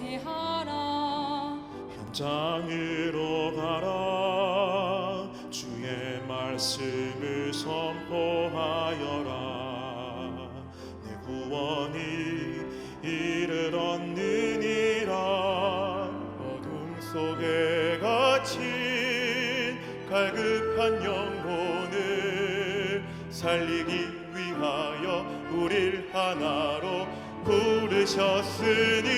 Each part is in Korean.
의지하라. 현장으로 가라. 주의 말씀을 선포하여라. 내 구원이 이를 얻느니라. 어둠 속에 갇힌 갈급한 영혼을 살리기 위하여 우릴 하나로 부르셨으니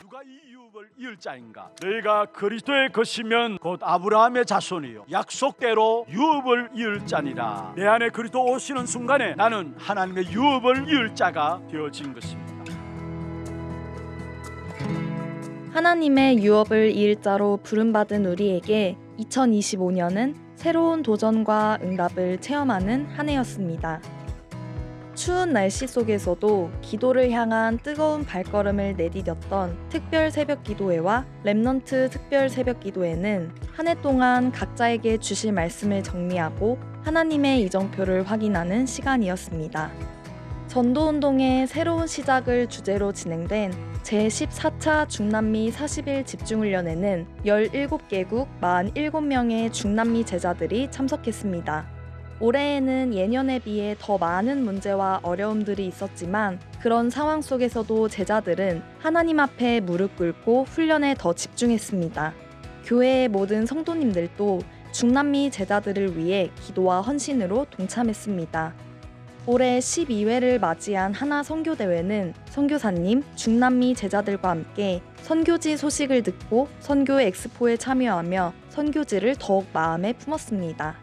누가 이 유업을 이을 자인가? 너희가 그리스도의 것이면 곧 아브라함의 자손이요 약속대로 유업을 이을 자니라. 내 안에 그리스도 오시는 순간에 나는 하나님의 유업을 이을 자가 되어진 것입니다. 하나님의 유업을 이을 자로 부름받은 우리에게 2025년은 새로운 도전과 응답을 체험하는 한 해였습니다. 추운 날씨 속에서도 기도를 향한 뜨거운 발걸음을 내디뎠던 특별 새벽 기도회와 렘넌트 특별 새벽 기도회는 한 해 동안 각자에게 주실 말씀을 정리하고 하나님의 이정표를 확인하는 시간이었습니다. 전도운동의 새로운 시작을 주제로 진행된 제14차 중남미 40일 집중훈련에는 17개국 47명의 중남미 제자들이 참석했습니다. 올해에는 예년에 비해 더 많은 문제와 어려움들이 있었지만 그런 상황 속에서도 제자들은 하나님 앞에 무릎 꿇고 훈련에 더 집중했습니다. 교회의 모든 성도님들도 중남미 제자들을 위해 기도와 헌신으로 동참했습니다. 올해 12회를 맞이한 하나 선교대회는 선교사님, 중남미 제자들과 함께 선교지 소식을 듣고 선교 엑스포에 참여하며 선교지를 더욱 마음에 품었습니다.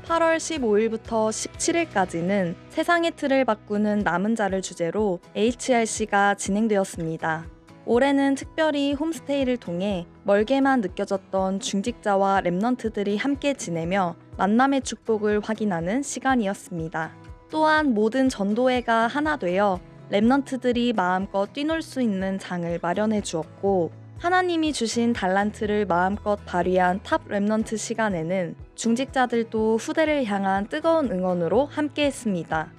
8월 15일부터 17일까지는 세상의 틀을 바꾸는 남은 자를 주제로 HRC가 진행되었습니다. 올해는 특별히 홈스테이를 통해 멀게만 느껴졌던 중직자와 렘넌트들이 함께 지내며 만남의 축복을 확인하는 시간이었습니다. 또한 모든 전도회가 하나 되어 렘넌트들이 마음껏 뛰놀 수 있는 장을 마련해 주었고 하나님이 주신 달란트를 마음껏 발휘한 탑 렘넌트 시간에는 중직자들도 후대를 향한 뜨거운 응원으로 함께했습니다.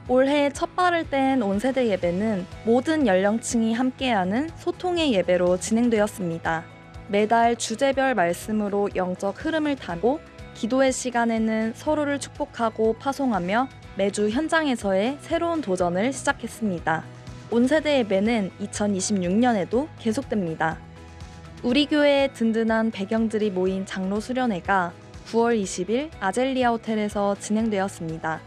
올해 첫 발을 뗀 온세대 예배는 모든 연령층이 함께하는 소통의 예배로 진행되었습니다. 매달 주제별 말씀으로 영적 흐름을 타고 기도의 시간에는 서로를 축복하고 파송하며 매주 현장에서의 새로운 도전을 시작했습니다. 온 세대 예배는 2026년에도 계속됩니다. 우리 교회의 든든한 배경들이 모인 장로 수련회가 9월 20일 아젤리아 호텔에서 진행되었습니다.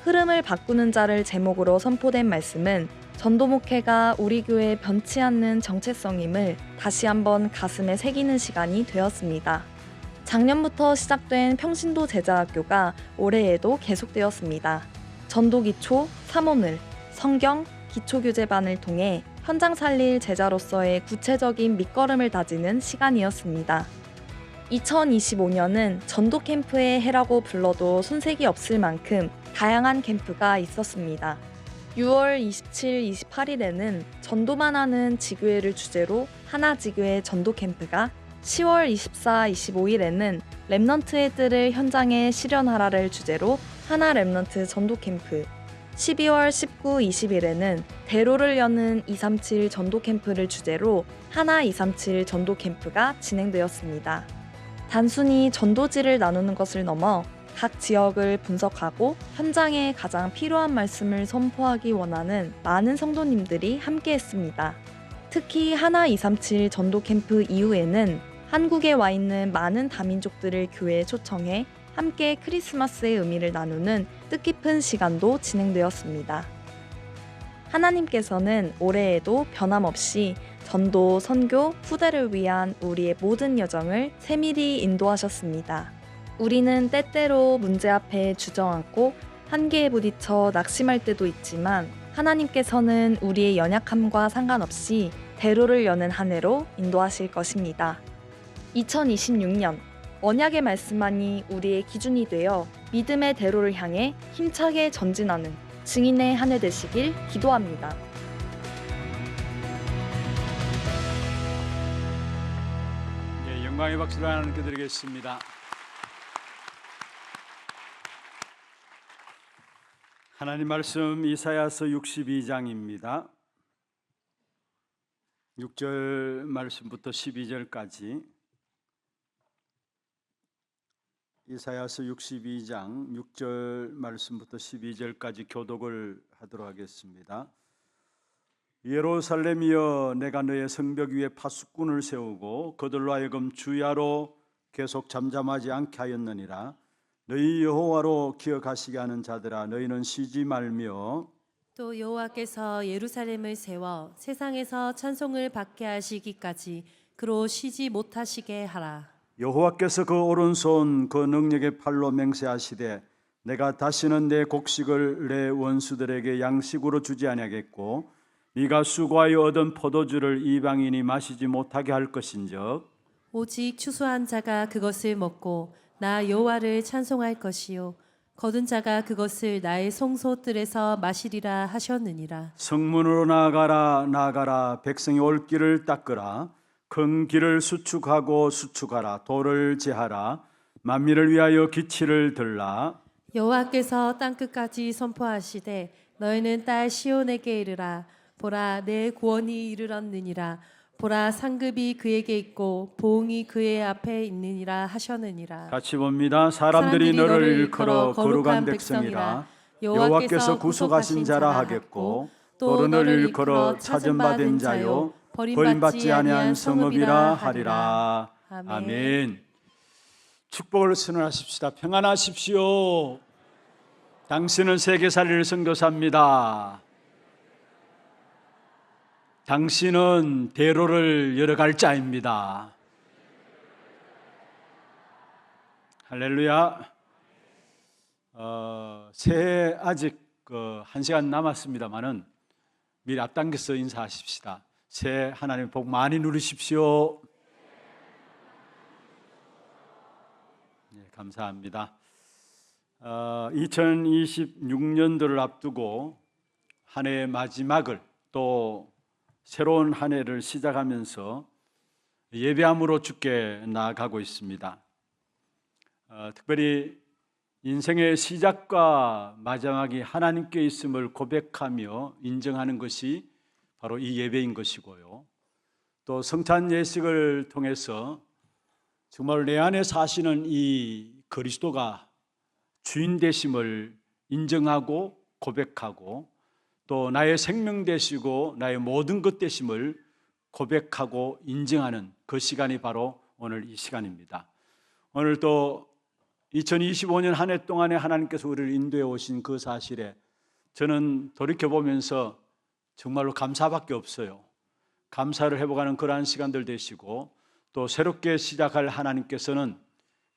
흐름을 바꾸는 자를 제목으로 선포된 말씀은 전도 목회가 우리 교회의 변치 않는 정체성임을 다시 한번 가슴에 새기는 시간이 되었습니다. 작년부터 시작된 평신도 제자학교가 올해에도 계속되었습니다. 전도 기초, 삼오늘, 성경, 기초교재반을 통해 현장 살릴 제자로서의 구체적인 밑거름을 다지는 시간이었습니다. 2025년은 전도 캠프의 해라고 불러도 손색이 없을 만큼 다양한 캠프가 있었습니다. 6월 27, 28일에는 전도만 하는 지교회를 주제로 하나지교회 전도 캠프가, 10월 24, 25일에는 렘넌트의 뜰을 현장에 실현하라를 주제로 하나 렘넌트 전도 캠프, 12월 19, 20일에는 대로를 여는 237 전도 캠프를 주제로 하나 237 전도 캠프가 진행되었습니다. 단순히 전도지를 나누는 것을 넘어 각 지역을 분석하고 현장에 가장 필요한 말씀을 선포하기 원하는 많은 성도님들이 함께했습니다. 특히 하나 237 전도 캠프 이후에는 한국에 와 있는 많은 다민족들을 교회에 초청해 함께 크리스마스의 의미를 나누는 뜻깊은 시간도 진행되었습니다. 하나님께서는 올해에도 변함없이 전도, 선교, 후대를 위한 우리의 모든 여정을 세밀히 인도하셨습니다. 우리는 때때로 문제 앞에 주저앉고 한계에 부딪혀 낙심할 때도 있지만 하나님께서는 우리의 연약함과 상관없이 대로를 여는 한 해로 인도하실 것입니다. 2026년 언약의 말씀만이 우리의 기준이 되어 믿음의 대로를 향해 힘차게 전진하는 증인의 한 해 되시길 기도합니다. 네, 영광의 박수를 하나님께 드리겠습니다. 하나님 말씀 이사야서 62장입니다. 6절 말씀부터 12절까지 이사야서 62장 6절 말씀부터 12절까지 교독을 하도록 하겠습니다. 예루살렘이여, 내가 너의 성벽 위에 파수꾼을 세우고 그들로 하여금 주야로 계속 잠잠하지 않게 하였느니라. 너희 여호와로 기억하시게 하는 자들아, 너희는 쉬지 말며 또 여호와께서 예루살렘을 세워 세상에서 찬송을 받게 하시기까지 그로 쉬지 못하시게 하라. 여호와께서 그 오른손 그 능력의 팔로 맹세하시되 내가 다시는 내 곡식을 내 원수들에게 양식으로 주지 아니하겠고 네가 수고하여 얻은 포도주를 이방인이 마시지 못하게 할 것인즉 오직 추수한 자가 그것을 먹고 나 여호와를 찬송할 것이요 거둔 자가 그것을 나의 송소뜰에서 마시리라 하셨느니라. 성문으로 나아가라, 나아가라. 백성이 올 길을 닦으라. 큰 길을 수축하고 수축하라. 돌을 제하라. 만민을 위하여 기치를 들라. 여호와께서 땅끝까지 선포하시되 너희는 딸 시온에게 이르라. 보라, 내 구원이 이르렀느니라. 보라, 상급이 그에게 있고 보응이 그의 앞에 있느니라 하셨느니라. 같이 봅니다. 사람들이 너를 일컬어 거룩한 백성이라. 여호와께서 구속하신 자라 하겠고 또 너를 일컬어 찾음받은 자요 버림받지 아니한 성읍이라 하리라. 아멘. 축복을 선언하십시다. 평안하십시오. 당신은 세계살리를 선교사입니다. 당신은 대로를 열어갈 자입니다. 할렐루야. 새해 아직 1시간 남았습니다만은 미리 앞당겨서 인사하십시다. 새해 하나님 복 많이 누리십시오. 네, 감사합니다. 2026년도를 앞두고 한 해의 마지막을 또 새로운 한 해를 시작하면서 예배함으로 주께 나아가고 있습니다. 특별히 인생의 시작과 마지막이 하나님께 있음을 고백하며 인정하는 것이 바로 이 예배인 것이고요. 또 성찬 예식을 통해서 정말 내 안에 사시는 이 그리스도가 주인 되심을 인정하고 고백하고 또 나의 생명 되시고 나의 모든 것 되심을 고백하고 인정하는 그 시간이 바로 오늘 이 시간입니다. 오늘 또 2025년 한 해 동안에 하나님께서 우리를 인도해 오신 그 사실에 저는 돌이켜보면서 정말로 감사밖에 없어요. 감사를 해보가는 그러한 시간들 되시고 또 새롭게 시작할 하나님께서는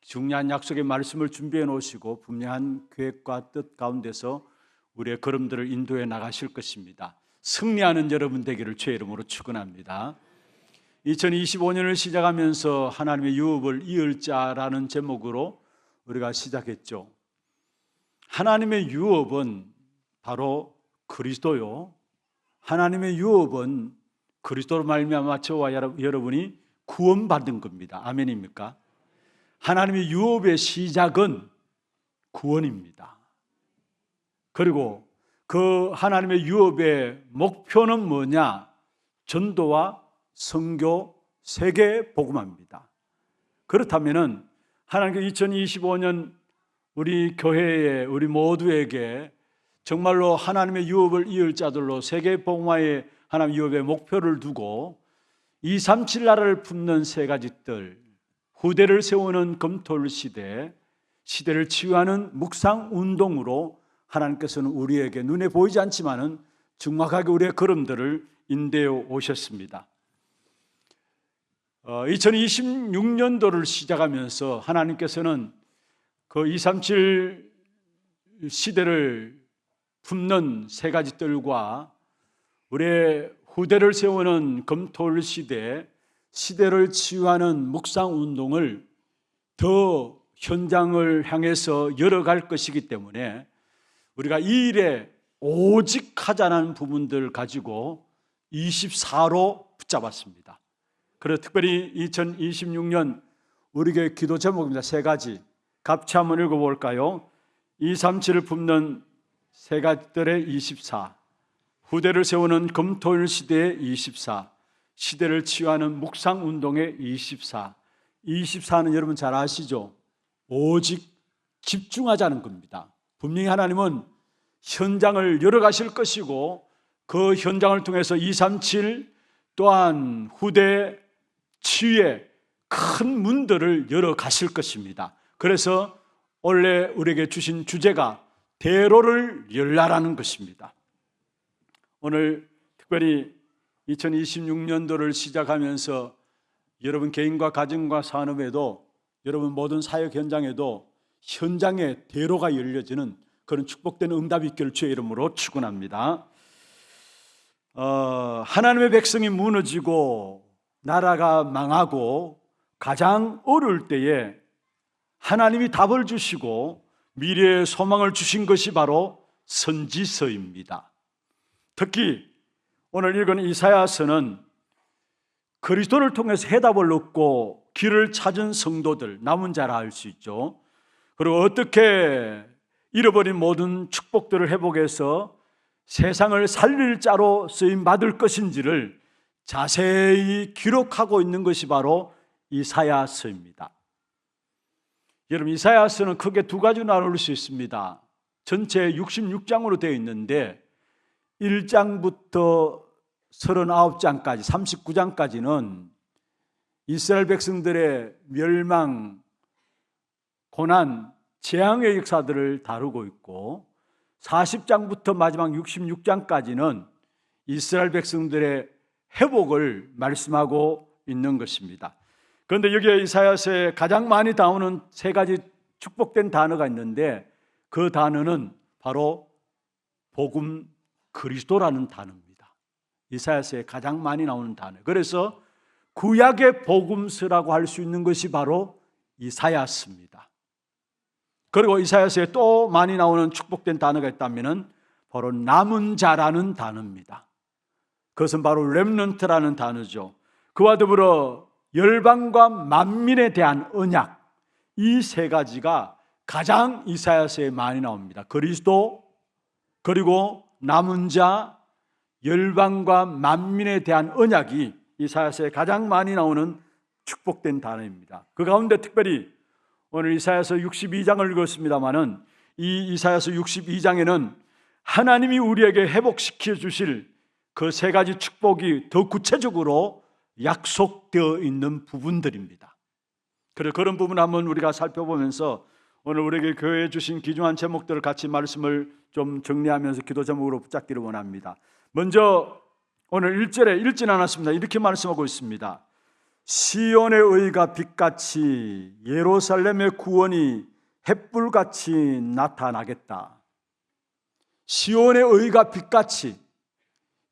중요한 약속의 말씀을 준비해 놓으시고 분명한 계획과 뜻 가운데서 우리의 걸음들을 인도해 나가실 것입니다. 승리하는 여러분 되기를 주의 이름으로 축원합니다. 2025년을 시작하면서 하나님의 유업을 이을 자라는 제목으로 우리가 시작했죠. 하나님의 유업은 바로 그리스도요. 하나님의 유업은 그리스도로 말미암아 저와 여러분이 구원받은 겁니다. 아멘입니까? 하나님의 유업의 시작은 구원입니다. 그리고 그 하나님의 유업의 목표는 뭐냐? 전도와 선교, 세계 복음화입니다. 그렇다면은 하나님께 2025년 우리 교회에 우리 모두에게 정말로 하나님의 유업을 이을 자들로 세계 복음화의 하나님 유업의 목표를 두고 237 나라를 품는 세 가지 뜰, 후대를 세우는 검토를 시대, 시대를 치유하는 묵상 운동으로 하나님께서는 우리에게 눈에 보이지 않지만은 정확하게 우리의 걸음들을 인도해 오셨습니다. 2026년도를 시작하면서 하나님께서는 그 237 시대를 품는 세 가지 뜰과 우리의 후대를 세우는 검토를 시대, 시대를 치유하는 묵상 운동을 더 현장을 향해서 열어갈 것이기 때문에 우리가 이 일에 오직 하자는 부분들 가지고 24로 붙잡았습니다. 그래서 특별히 2026년 우리 교회 기도 제목입니다. 세 가지 같이 한번 읽어볼까요? 237을 품는 세 가지들의 24, 후대를 세우는 검토일 시대의 24, 시대를 치유하는 묵상 운동의 24. 24는 여러분 잘 아시죠? 오직 집중하자는 겁니다. 분명히 하나님은 현장을 열어가실 것이고 그 현장을 통해서 237 또한 후대 치유의 큰 문들을 열어가실 것입니다. 그래서 원래 우리에게 주신 주제가 대로를 열라라는 것입니다. 오늘 특별히 2026년도를 시작하면서 여러분 개인과 가정과 산업에도 여러분 모든 사역 현장에도 현장에 대로가 열려지는 그런 축복된 응답이 있기를 주의 이름으로 축원합니다. 하나님의 백성이 무너지고 나라가 망하고 가장 어려울 때에 하나님이 답을 주시고 미래의 소망을 주신 것이 바로 선지서입니다. 특히 오늘 읽은 이사야서는 그리스도를 통해서 해답을 얻고 길을 찾은 성도들, 남은 자라 할 수 있죠. 그리고 어떻게 잃어버린 모든 축복들을 회복해서 세상을 살릴 자로 쓰임받을 것인지를 자세히 기록하고 있는 것이 바로 이사야서입니다. 여러분, 이사야서는 크게 두 가지로 나눌 수 있습니다. 전체 66장으로 되어 있는데 1장부터 39장까지 39장까지는 이스라엘 백성들의 멸망, 고난, 재앙의 역사들을 다루고 있고 40장부터 마지막 66장까지는 이스라엘 백성들의 회복을 말씀하고 있는 것입니다. 그런데 여기에 이사야서에 가장 많이 나오는 세 가지 축복된 단어가 있는데 그 단어는 바로 복음 그리스도라는 단어입니다. 이사야서에 가장 많이 나오는 단어. 그래서 구약의 복음서라고 할 수 있는 것이 바로 이사야서입니다. 그리고 이사야서에 또 많이 나오는 축복된 단어가 있다면 바로 남은 자라는 단어입니다. 그것은 바로 렘넌트라는 단어죠. 그와 더불어 열방과 만민에 대한 언약, 이 세 가지가 가장 이사야서에 많이 나옵니다. 그리스도, 그리고 남은 자, 열방과 만민에 대한 언약이 이사야서에 가장 많이 나오는 축복된 단어입니다. 그 가운데 특별히 오늘 이사야서 62장을 읽었습니다마는 이 이사야서 62장에는 하나님이 우리에게 회복시켜 주실 그 세 가지 축복이 더 구체적으로 약속되어 있는 부분들입니다. 그래서 그런 부분 한번 우리가 살펴보면서 오늘 우리에게 교회에 주신 귀중한 제목들을 같이 말씀을 좀 정리하면서 기도 제목으로 붙잡기를 원합니다. 먼저 오늘 1절에 읽진 않았습니다. 이렇게 말씀하고 있습니다. 시온의 의가 빛같이 예루살렘의 구원이 햇불같이 나타나겠다. 시온의 의가 빛같이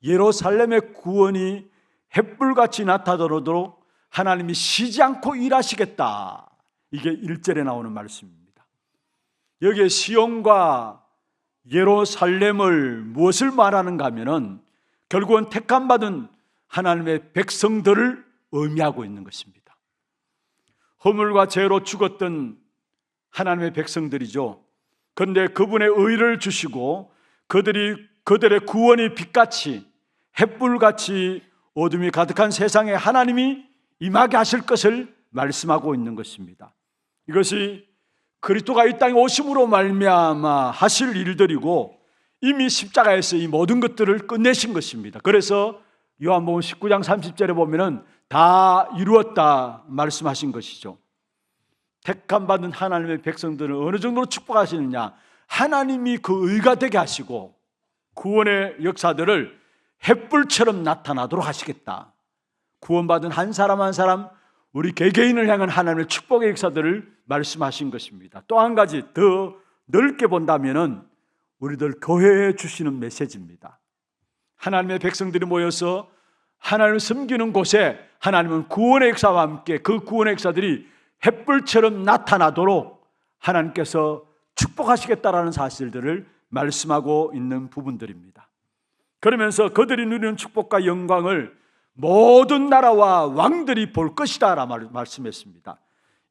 예루살렘의 구원이 햇불같이 나타나도록 하나님이 쉬지 않고 일하시겠다. 이게 1절에 나오는 말씀입니다. 여기에 시온과 예루살렘을 무엇을 말하는가 하면은 결국은 택함받은 하나님의 백성들을 의미하고 있는 것입니다. 허물과 죄로 죽었던 하나님의 백성들이죠. 그런데 그분의 의를 주시고 그들의 구원이 빛같이 햇불같이 어둠이 가득한 세상에 하나님이 임하게 하실 것을 말씀하고 있는 것입니다. 이것이 그리스도가 이 땅에 오심으로 말미암아 하실 일들이고 이미 십자가에서 이 모든 것들을 끝내신 것입니다. 그래서 요한복음 19장 30절에 보면은 다 이루었다 말씀하신 것이죠. 택함받은 하나님의 백성들을 어느 정도로 축복하시느냐, 하나님이 그 의가 되게 하시고 구원의 역사들을 햇불처럼 나타나도록 하시겠다. 구원받은 한 사람 한 사람, 우리 개개인을 향한 하나님의 축복의 역사들을 말씀하신 것입니다. 또 한 가지 더 넓게 본다면은 우리들 교회에 주시는 메시지입니다. 하나님의 백성들이 모여서 하나님을 섬기는 곳에 하나님은 구원의 역사와 함께 그 구원의 역사들이 햇불처럼 나타나도록 하나님께서 축복하시겠다라는 사실들을 말씀하고 있는 부분들입니다. 그러면서 그들이 누리는 축복과 영광을 모든 나라와 왕들이 볼 것이다 라고 말씀했습니다.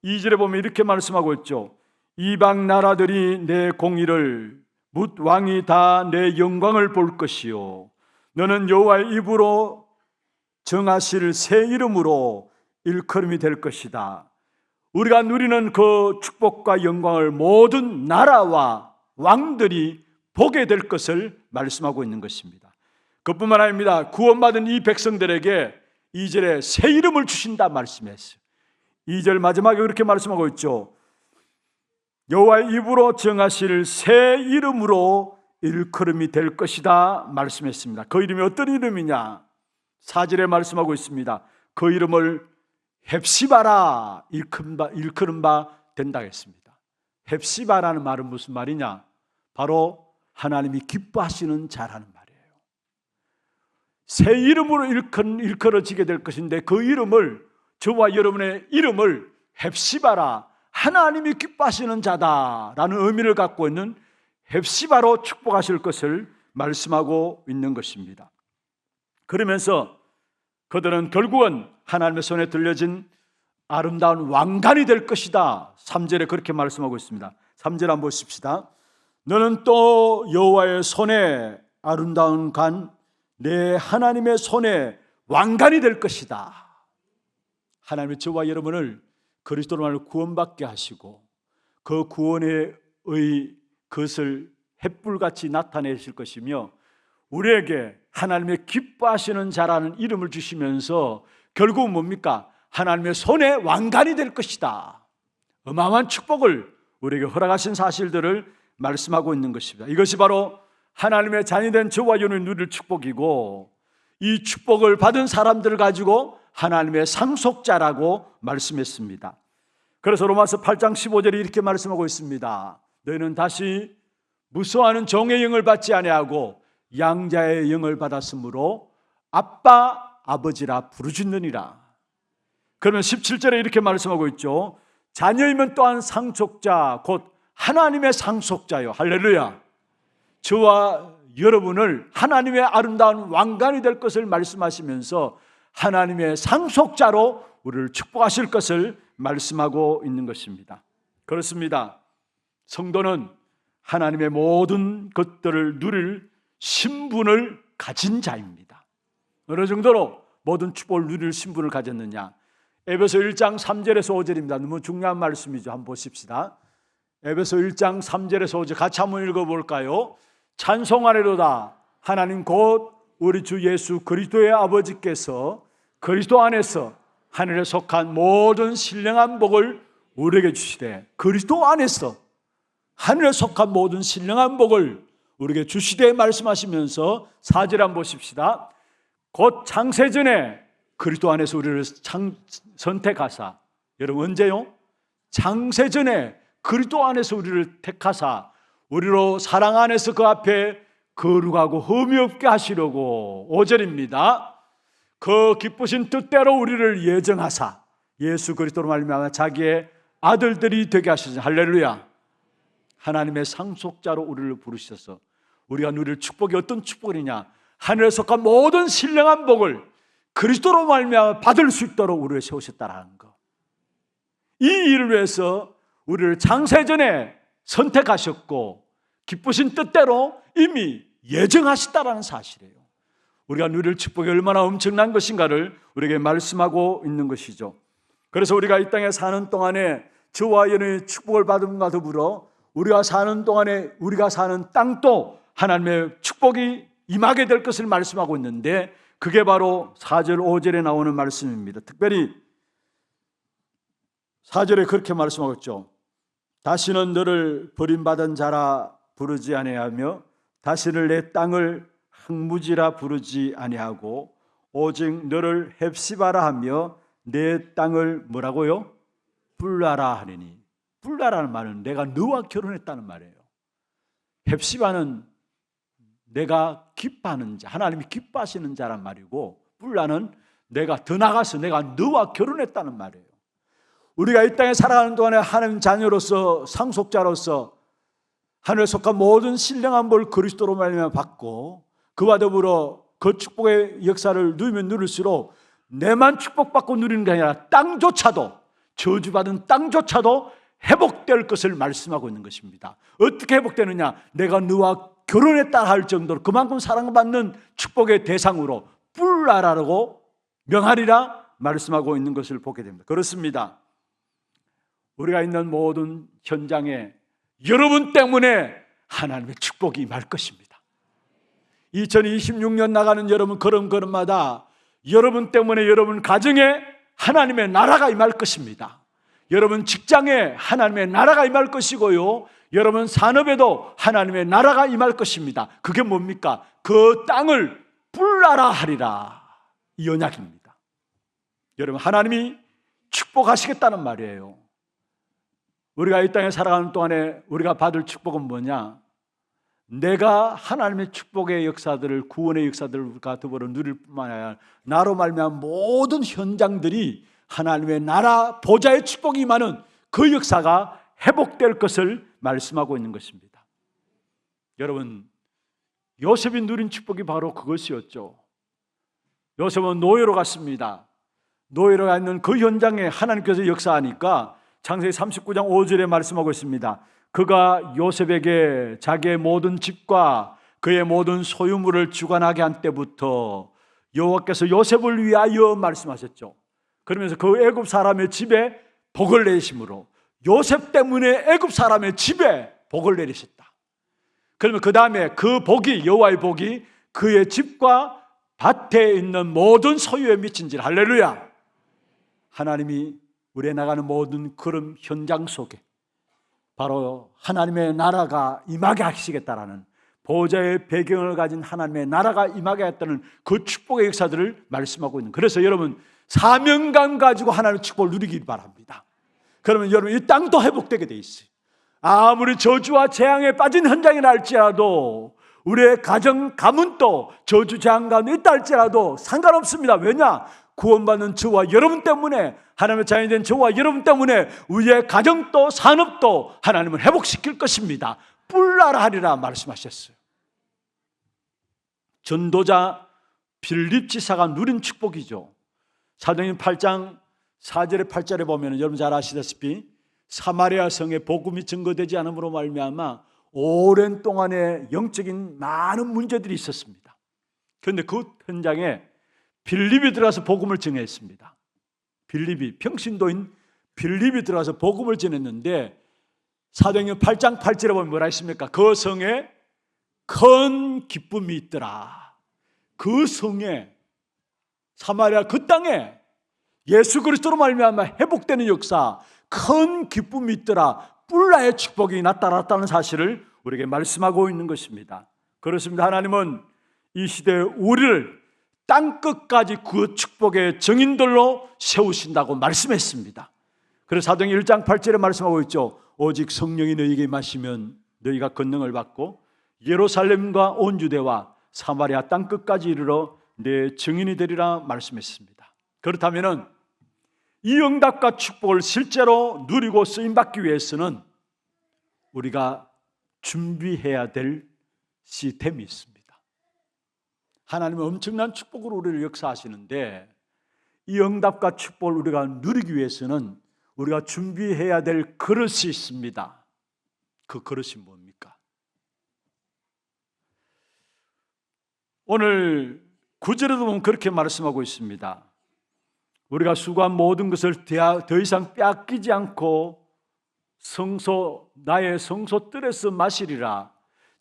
2절에 보면 이렇게 말씀하고 있죠. 이방 나라들이 내 공의를 뭇 왕이 다 내 영광을 볼 것이요 너는 여호와의 입으로 정하실 새 이름으로 일컬음이 될 것이다. 우리가 누리는 그 축복과 영광을 모든 나라와 왕들이 보게 될 것을 말씀하고 있는 것입니다. 그뿐만 아닙니다. 구원받은 이 백성들에게 2절에 새 이름을 주신다 말씀했어요. 2절 마지막에 그렇게 말씀하고 있죠. 여호와의 입으로 정하실 새 이름으로 일컬음이 될 것이다 말씀했습니다. 그 이름이 어떤 이름이냐? 4절에 말씀하고 있습니다. 그 이름을 헵시바라 일컬음 바 된다 했습니다. 헵시바라는 말은 무슨 말이냐? 바로 하나님이 기뻐하시는 자라는 말이에요. 새 이름으로 일컬어지게 될 것인데 그 이름을, 저와 여러분의 이름을 헵시바라, 하나님이 기뻐하시는 자다라는 의미를 갖고 있는 헵시바로 축복하실 것을 말씀하고 있는 것입니다. 그러면서 그들은 결국은 하나님의 손에 들려진 아름다운 왕관이 될 것이다. 3절에 그렇게 말씀하고 있습니다. 3절 한번 보십시다. 너는 또 여호와의 손에 아름다운 관, 내 하나님의 손에 왕관이 될 것이다. 하나님의 저와 여러분을 그리스도로 말로 구원받게 하시고 그 구원의 그것을 햇불같이 나타내실 것이며 우리에게 하나님의 기뻐하시는 자라는 이름을 주시면서 결국은 뭡니까? 하나님의 손에 왕관이 될 것이다. 어마어마한 축복을 우리에게 허락하신 사실들을 말씀하고 있는 것입니다. 이것이 바로 하나님의 자녀된 저와 여러분이 누릴 축복이고 이 축복을 받은 사람들을 가지고 하나님의 상속자라고 말씀했습니다. 그래서 로마서 8장 15절에 이렇게 말씀하고 있습니다. 너희는 다시 무서워하는 종의 영을 받지 아니하고 양자의 영을 받았으므로 아빠 아버지라 부르짖느니라. 그러면 17절에 이렇게 말씀하고 있죠. 자녀이면 또한 상속자 곧 하나님의 상속자요. 할렐루야. 저와 여러분을 하나님의 아름다운 왕관이 될 것을 말씀하시면서 하나님의 상속자로 우리를 축복하실 것을 말씀하고 있는 것입니다. 그렇습니다. 성도는 하나님의 모든 것들을 누릴 신분을 가진 자입니다. 어느 정도로 모든 축복을 누릴 신분을 가졌느냐? 에베소 1장 3절에서 5절입니다. 너무 중요한 말씀이죠. 한번 보십시다. 에베소 1장 3절에서 5절 같이 한번 읽어볼까요? 찬송하리로다. 하나님 곧 우리 주 예수 그리스도의 아버지께서 그리스도 안에서 하늘에 속한 모든 신령한 복을 우리에게 주시되, 그리스도 안에서 하늘에 속한 모든 신령한 복을 우리에게 주시되 말씀하시면서 4절 한번 보십시다. 곧 창세전에 그리스도 안에서 우리를 선택하사, 여러분 언제요? 창세전에 그리스도 안에서 우리를 택하사 우리로 사랑 안에서 그 앞에 거룩하고 흠이 없게 하시려고, 5절입니다. 그 기쁘신 뜻대로 우리를 예정하사 예수 그리스도로 말미암아 자기의 아들들이 되게 하시죠. 할렐루야. 하나님의 상속자로 우리를 부르셔서 우리가 누릴 축복이 어떤 축복이냐, 하늘에 속한 모든 신령한 복을 그리스도로 말미암아 받을 수 있도록 우리를 세우셨다라는 것. 이 일을 위해서 우리를 창세전에 선택하셨고 기쁘신 뜻대로 이미 예정하셨다라는 사실이에요. 우리가 누릴 축복이 얼마나 엄청난 것인가를 우리에게 말씀하고 있는 것이죠. 그래서 우리가 이 땅에 사는 동안에 저와 여러분의 축복을 받음과 더불어 우리가 사는 동안에 우리가 사는 땅도 하나님의 축복이 임하게 될 것을 말씀하고 있는데, 그게 바로 4절 5절에 나오는 말씀입니다. 특별히 4절에 그렇게 말씀하고 있죠. 다시는 너를 버림받은 자라 부르지 아니하며 다시는 내 땅을 황무지라 부르지 아니하고 오직 너를 헵시바라 하며 내 땅을 뭐라고요? 불라라 하리니. 불라라는 말은 내가 너와 결혼했다는 말이에요. 헵시바는 내가 기뻐하는 자, 하나님이 기뻐하시는 자란 말이고, 불라는 내가 더 나가서 내가 너와 결혼했다는 말이에요. 우리가 이 땅에 살아가는 동안에 하나님 자녀로서 상속자로서 하늘에 속한 모든 신령한 볼 그리스도로 말미암아 받고, 그와 더불어 그 축복의 역사를 누리면 누릴수록 내만 축복받고 누리는 게 아니라 땅조차도, 저주받은 땅조차도 회복될 것을 말씀하고 있는 것입니다. 어떻게 회복되느냐? 내가 너와 결혼했다 할 정도로 그만큼 사랑받는 축복의 대상으로 뿔나라라고 명하리라 말씀하고 있는 것을 보게 됩니다. 그렇습니다. 우리가 있는 모든 현장에 여러분 때문에 하나님의 축복이 임할 것입니다. 2026년 나가는 여러분 걸음걸음마다 여러분 때문에 여러분 가정에 하나님의 나라가 임할 것입니다. 여러분 직장에 하나님의 나라가 임할 것이고요, 여러분 산업에도 하나님의 나라가 임할 것입니다. 그게 뭡니까? 그 땅을 불나라 하리라, 이 언약입니다. 여러분, 하나님이 축복하시겠다는 말이에요. 우리가 이 땅에 살아가는 동안에 우리가 받을 축복은 뭐냐? 내가 하나님의 축복의 역사들을, 구원의 역사들과 더불어 누릴 뿐만 아니라 나로 말미암아 모든 현장들이 하나님의 나라 보좌의 축복이 임하는 그 역사가 회복될 것을 말씀하고 있는 것입니다. 여러분, 요셉이 누린 축복이 바로 그것이었죠. 요셉은 노예로 갔습니다. 노예로 가 있는 그 현장에 하나님께서 역사하니까 창세기 39장 5절에 말씀하고 있습니다. 그가 요셉에게 자기의 모든 집과 그의 모든 소유물을 주관하게 한 때부터 여호와께서 요셉을 위하여 말씀하셨죠. 그러면서 그 애굽 사람의 집에 복을 내리심으로 요셉 때문에 애굽 사람의 집에 복을 내리셨다. 그러면 그 다음에 그 복이, 여호와의 복이 그의 집과 밭에 있는 모든 소유에 미친지라. 할렐루야. 하나님이 우리에 나가는 모든 그런 현장 속에 바로 하나님의 나라가 임하게 하시겠다라는, 보호자의 배경을 가진 하나님의 나라가 임하게 했다는 그 축복의 역사들을 말씀하고 있는. 그래서 여러분, 사명감 가지고 하나님의 축복을 누리길 바랍니다. 그러면 여러분, 이 땅도 회복되게 돼 있어요. 아무리 저주와 재앙에 빠진 현장이라 할지라도, 우리의 가정 가문도 저주 재앙 가운데 있다 할지라도 상관없습니다. 왜냐? 구원받는 저와 여러분 때문에, 하나님의 자녀이 된 저와 여러분 때문에 우리의 가정도 산업도 하나님은 회복시킬 것입니다. 뿔나라 하리라 말씀하셨어요. 전도자 빌립 지사가 누린 축복이죠. 사도행전 8장 4절에 8절에 보면 여러분 잘 아시다시피 사마리아 성에 복음이 증거되지 않음으로 말미암아 오랜 동안에 영적인 많은 문제들이 있었습니다. 그런데 그 현장에 빌립이 들어가서 복음을 증거했습니다. 빌립이, 평신도인 빌립이 들어가서 복음을 전했는데 사도행전 8장 8절에 보면 뭐라 했습니까? 그 성에 큰 기쁨이 있더라. 그 성에, 사마리아 그 땅에 예수 그리스도로 말미암아 회복되는 역사, 큰 기쁨이 있더라. 뿔나의 축복이 나타났다는 사실을 우리에게 말씀하고 있는 것입니다. 그렇습니다. 하나님은 이 시대에 우리를 땅끝까지 그 축복의 증인들로 세우신다고 말씀했습니다. 그래서 사도행전 1장 8절에 말씀하고 있죠. 오직 성령이 너희에게 임하시면 너희가 권능을 받고 예루살렘과 온 유대와 사마리아 땅끝까지 이르러 내 증인이 되리라 말씀했습니다. 그렇다면 이 응답과 축복을 실제로 누리고 쓰임받기 위해서는 우리가 준비해야 될 시스템이 있습니다. 하나님은 엄청난 축복으로 우리를 역사하시는데 이 응답과 축복을 우리가 누리기 위해서는 우리가 준비해야 될 그릇이 있습니다. 그 그릇이 뭡니까? 오늘 9절에도 보면 그렇게 말씀하고 있습니다. 우리가 수고한 모든 것을 더 이상 빼앗기지 않고 나의 성소 뜰에서 마시리라.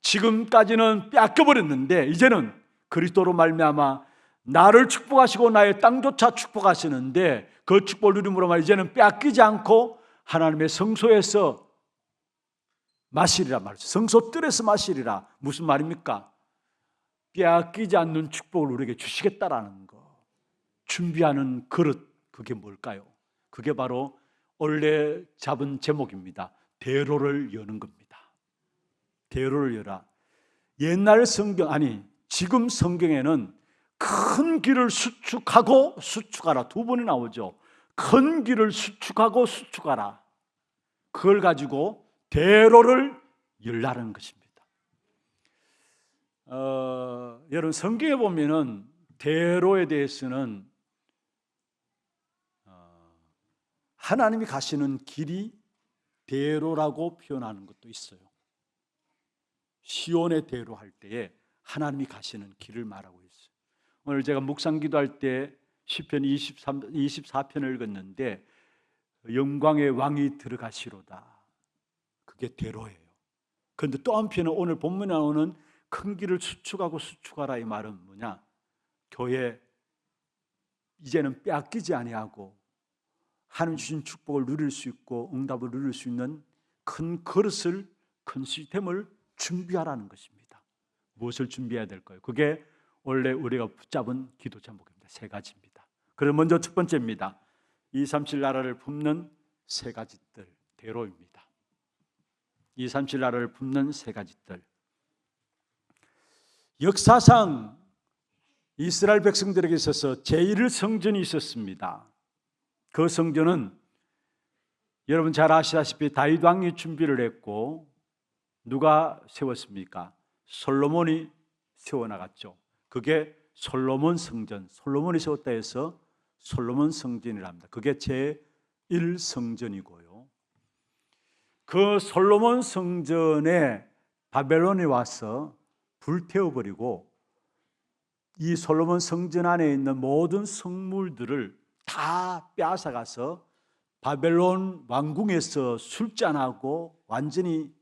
지금까지는 빼앗겨버렸는데 이제는 그리스도로 말미암아 나를 축복하시고 나의 땅조차 축복하시는데 그 축복을 누림으로 말이야 이제는 빼앗기지 않고 하나님의 성소에서 마시리라 말이죠. 성소 뜰에서 마시리라. 무슨 말입니까? 빼앗기지 않는 축복을 우리에게 주시겠다라는 거. 준비하는 그릇, 그게 뭘까요? 그게 바로 원래 잡은 제목입니다. 대로를 여는 겁니다. 대로를 여라. 옛날 성경, 아니 지금 성경에는 큰 길을 수축하고 수축하라 두 번이 나오죠. 큰 길을 수축하고 수축하라. 그걸 가지고 대로를 열라는 것입니다. 여러분 성경에 보면은 대로에 대해서는 하나님이 가시는 길이 대로라고 표현하는 것도 있어요. 시온의 대로 할 때에 하나님이 가시는 길을 말하고 있어요. 오늘 제가 묵상 기도할 때 시편 24편을 읽었는데 영광의 왕이 들어가시로다. 그게 대로예요. 그런데 또 한편은 오늘 본문에 나오는 큰 길을 수축하고 수축하라 이 말은 뭐냐? 교회 이제는 빼앗기지 아니하고 하나님 주신 축복을 누릴 수 있고 응답을 누릴 수 있는 큰 그릇을, 큰 시스템을 준비하라는 것입니다. 무엇을 준비해야 될까요? 그게 원래 우리가 붙잡은 기도 제목입니다. 세 가지입니다. 그럼 먼저 첫 번째입니다. 237 나라를 품는 세 가지 뜰, 대로입니다. 237 나라를 품는 세 가지 뜰. 역사상 이스라엘 백성들에게 있어서 제1 성전이 있었습니다. 그 성전은 여러분 잘 아시다시피 다윗 왕이 준비를 했고 누가 세웠습니까? 솔로몬이 세워나갔죠. 그게 솔로몬 성전, 솔로몬이 세웠다 해서 솔로몬 성전이랍니다. 그게 제1 성전이고요. 그 솔로몬 성전에 바벨론이 와서 불태워버리고 이 솔로몬 성전 안에 있는 모든 성물들을 다 빼앗아가서 바벨론 왕궁에서 술잔하고 완전히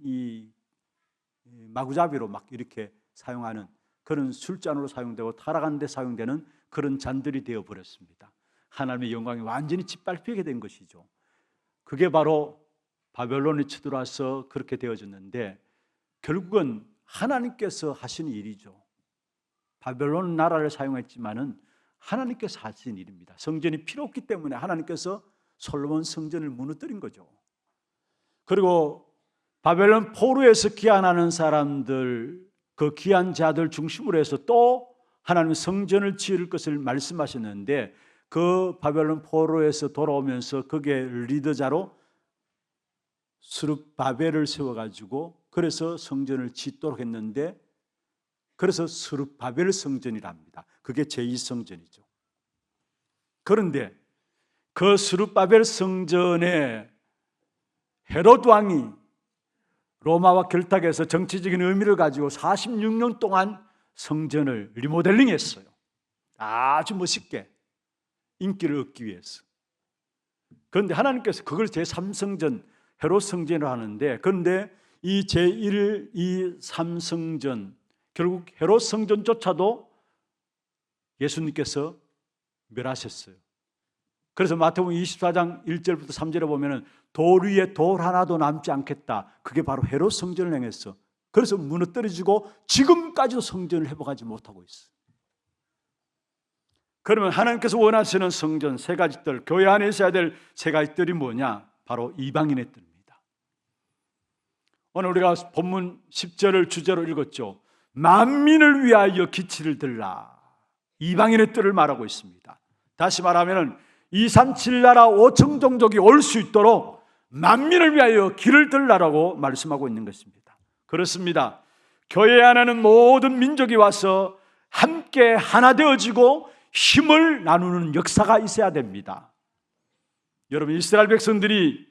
이 마구잡이로 막 이렇게 사용하는 그런 술잔으로 사용되고 타락하는 데 사용되는 그런 잔들이 되어버렸습니다. 하나님의 영광이 완전히 짓밟히게 된 것이죠. 그게 바로 바벨론이 쳐들어와서 그렇게 되어졌는데 결국은 하나님께서 하신 일이죠. 바벨론 나라를 사용했지만은 하나님께서 하신 일입니다. 성전이 필요 없기 때문에 하나님께서 솔로몬 성전을 무너뜨린 거죠. 그리고 바벨론 포로에서 귀환하는 사람들, 그 귀한 자들 중심으로 해서 또 하나님 성전을 지을 것을 말씀하셨는데 그 바벨론 포로에서 돌아오면서 그게 리더자로 스룹바벨을 세워가지고 그래서 성전을 짓도록 했는데 그래서 스룹바벨 성전이랍니다. 그게 제2성전이죠. 그런데 그 스룹바벨 성전에 헤롯 왕이 로마와 결탁해서 정치적인 의미를 가지고 46년 동안 성전을 리모델링 했어요. 아주 멋있게 인기를 얻기 위해서. 그런데 하나님께서 그걸 제3성전, 헤롯 성전을 하는데, 그런데 이 제1, 2, 3성전, 결국 헤롯 성전조차도 예수님께서 멸하셨어요. 그래서 마태복음 24장 1절부터 3절에 보면은 돌 위에 돌 하나도 남지 않겠다. 그게 바로 헤롯 성전을 행했어. 그래서 무너뜨려지고 지금까지도 성전을 회복하지 못하고 있어. 그러면 하나님께서 원하시는 성전 세 가지 뜰, 교회 안에 있어야 될 세 가지 뜰이 뭐냐? 바로 이방인의 뜰입니다. 오늘 우리가 본문 10절을 주제로 읽었죠. 만민을 위하여 기치를 들라. 이방인의 뜰을 말하고 있습니다. 다시 말하면 237 나라 5천 종족이 올 수 있도록 만민을 위하여 길을 들라라고 말씀하고 있는 것입니다. 그렇습니다. 교회 안에는 모든 민족이 와서 함께 하나 되어지고 힘을 나누는 역사가 있어야 됩니다. 여러분, 이스라엘 백성들이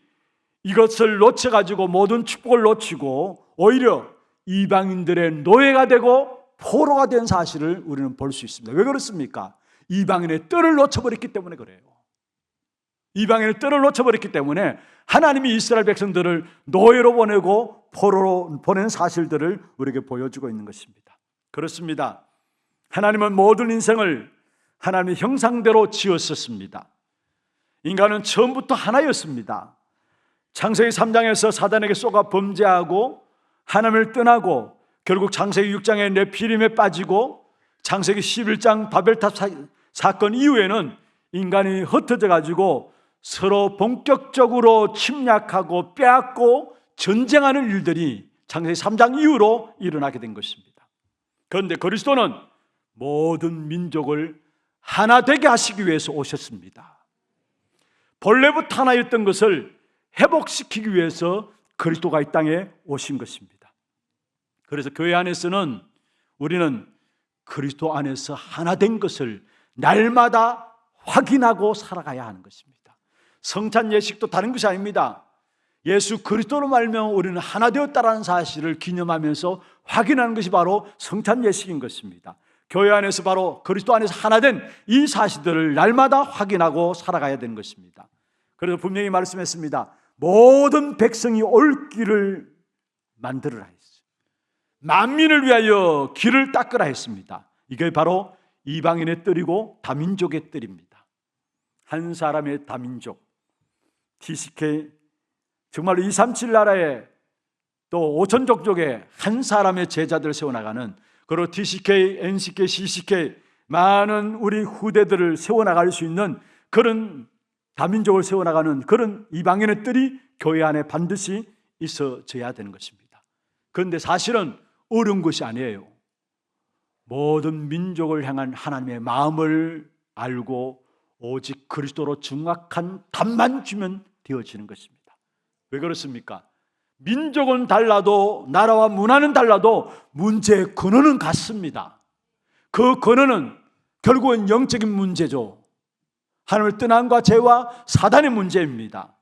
이것을 놓쳐가지고 모든 축복을 놓치고 오히려 이방인들의 노예가 되고 포로가 된 사실을 우리는 볼 수 있습니다. 왜 그렇습니까? 이방인의 뜰을 놓쳐버렸기 때문에 그래요. 이방인의 뜰을 놓쳐버렸기 때문에 하나님이 이스라엘 백성들을 노예로 보내고 포로로 보낸 사실들을 우리에게 보여주고 있는 것입니다. 그렇습니다. 하나님은 모든 인생을 하나님의 형상대로 지었었습니다. 인간은 처음부터 하나였습니다. 창세기 3장에서 사단에게 쏘가 범죄하고 하나님을 떠나고 결국 창세기 6장에 네피림에 빠지고 창세기 11장 바벨탑 사건 이후에는 인간이 흩어져 가지고 서로 본격적으로 침략하고 빼앗고 전쟁하는 일들이 창세기 3장 이후로 일어나게 된 것입니다. 그런데 그리스도는 모든 민족을 하나 되게 하시기 위해서 오셨습니다. 본래부터 하나였던 것을 회복시키기 위해서 그리스도가 이 땅에 오신 것입니다. 그래서 교회 안에서는 우리는 그리스도 안에서 하나 된 것을 날마다 확인하고 살아가야 하는 것입니다. 성찬 예식도 다른 것이 아닙니다. 예수 그리스도로 말미암아 우리는 하나 되었다라는 사실을 기념하면서 확인하는 것이 바로 성찬 예식인 것입니다. 교회 안에서 바로 그리스도 안에서 하나 된 이 사실들을 날마다 확인하고 살아가야 되는 것입니다. 그래서 분명히 말씀했습니다. 모든 백성이 올 길을 만들어라 했어요. 만민을 위하여 길을 닦으라 했습니다. 이게 바로 이방인의 뜰이고 다민족의 뜰입니다. 한 사람의 다민족, TCK, 정말로 237 나라에 또 5천 족족의 한 사람의 제자들을 세워나가는, 그리고 TCK, NCK, CCK 많은 우리 후대들을 세워나갈 수 있는 그런 다민족을 세워나가는 그런 이방인의 뜰이 교회 안에 반드시 있어져야 되는 것입니다. 그런데 사실은 어려운 것이 아니에요. 모든 민족을 향한 하나님의 마음을 알고 오직 그리스도로 정확한 답만 주면 되어지는 것입니다. 왜 그렇습니까? 민족은 달라도 나라와 문화는 달라도 문제의 근원은 같습니다. 그 근원은 결국은 영적인 문제죠. 하나님을 떠남과 죄와 사단의 문제입니다.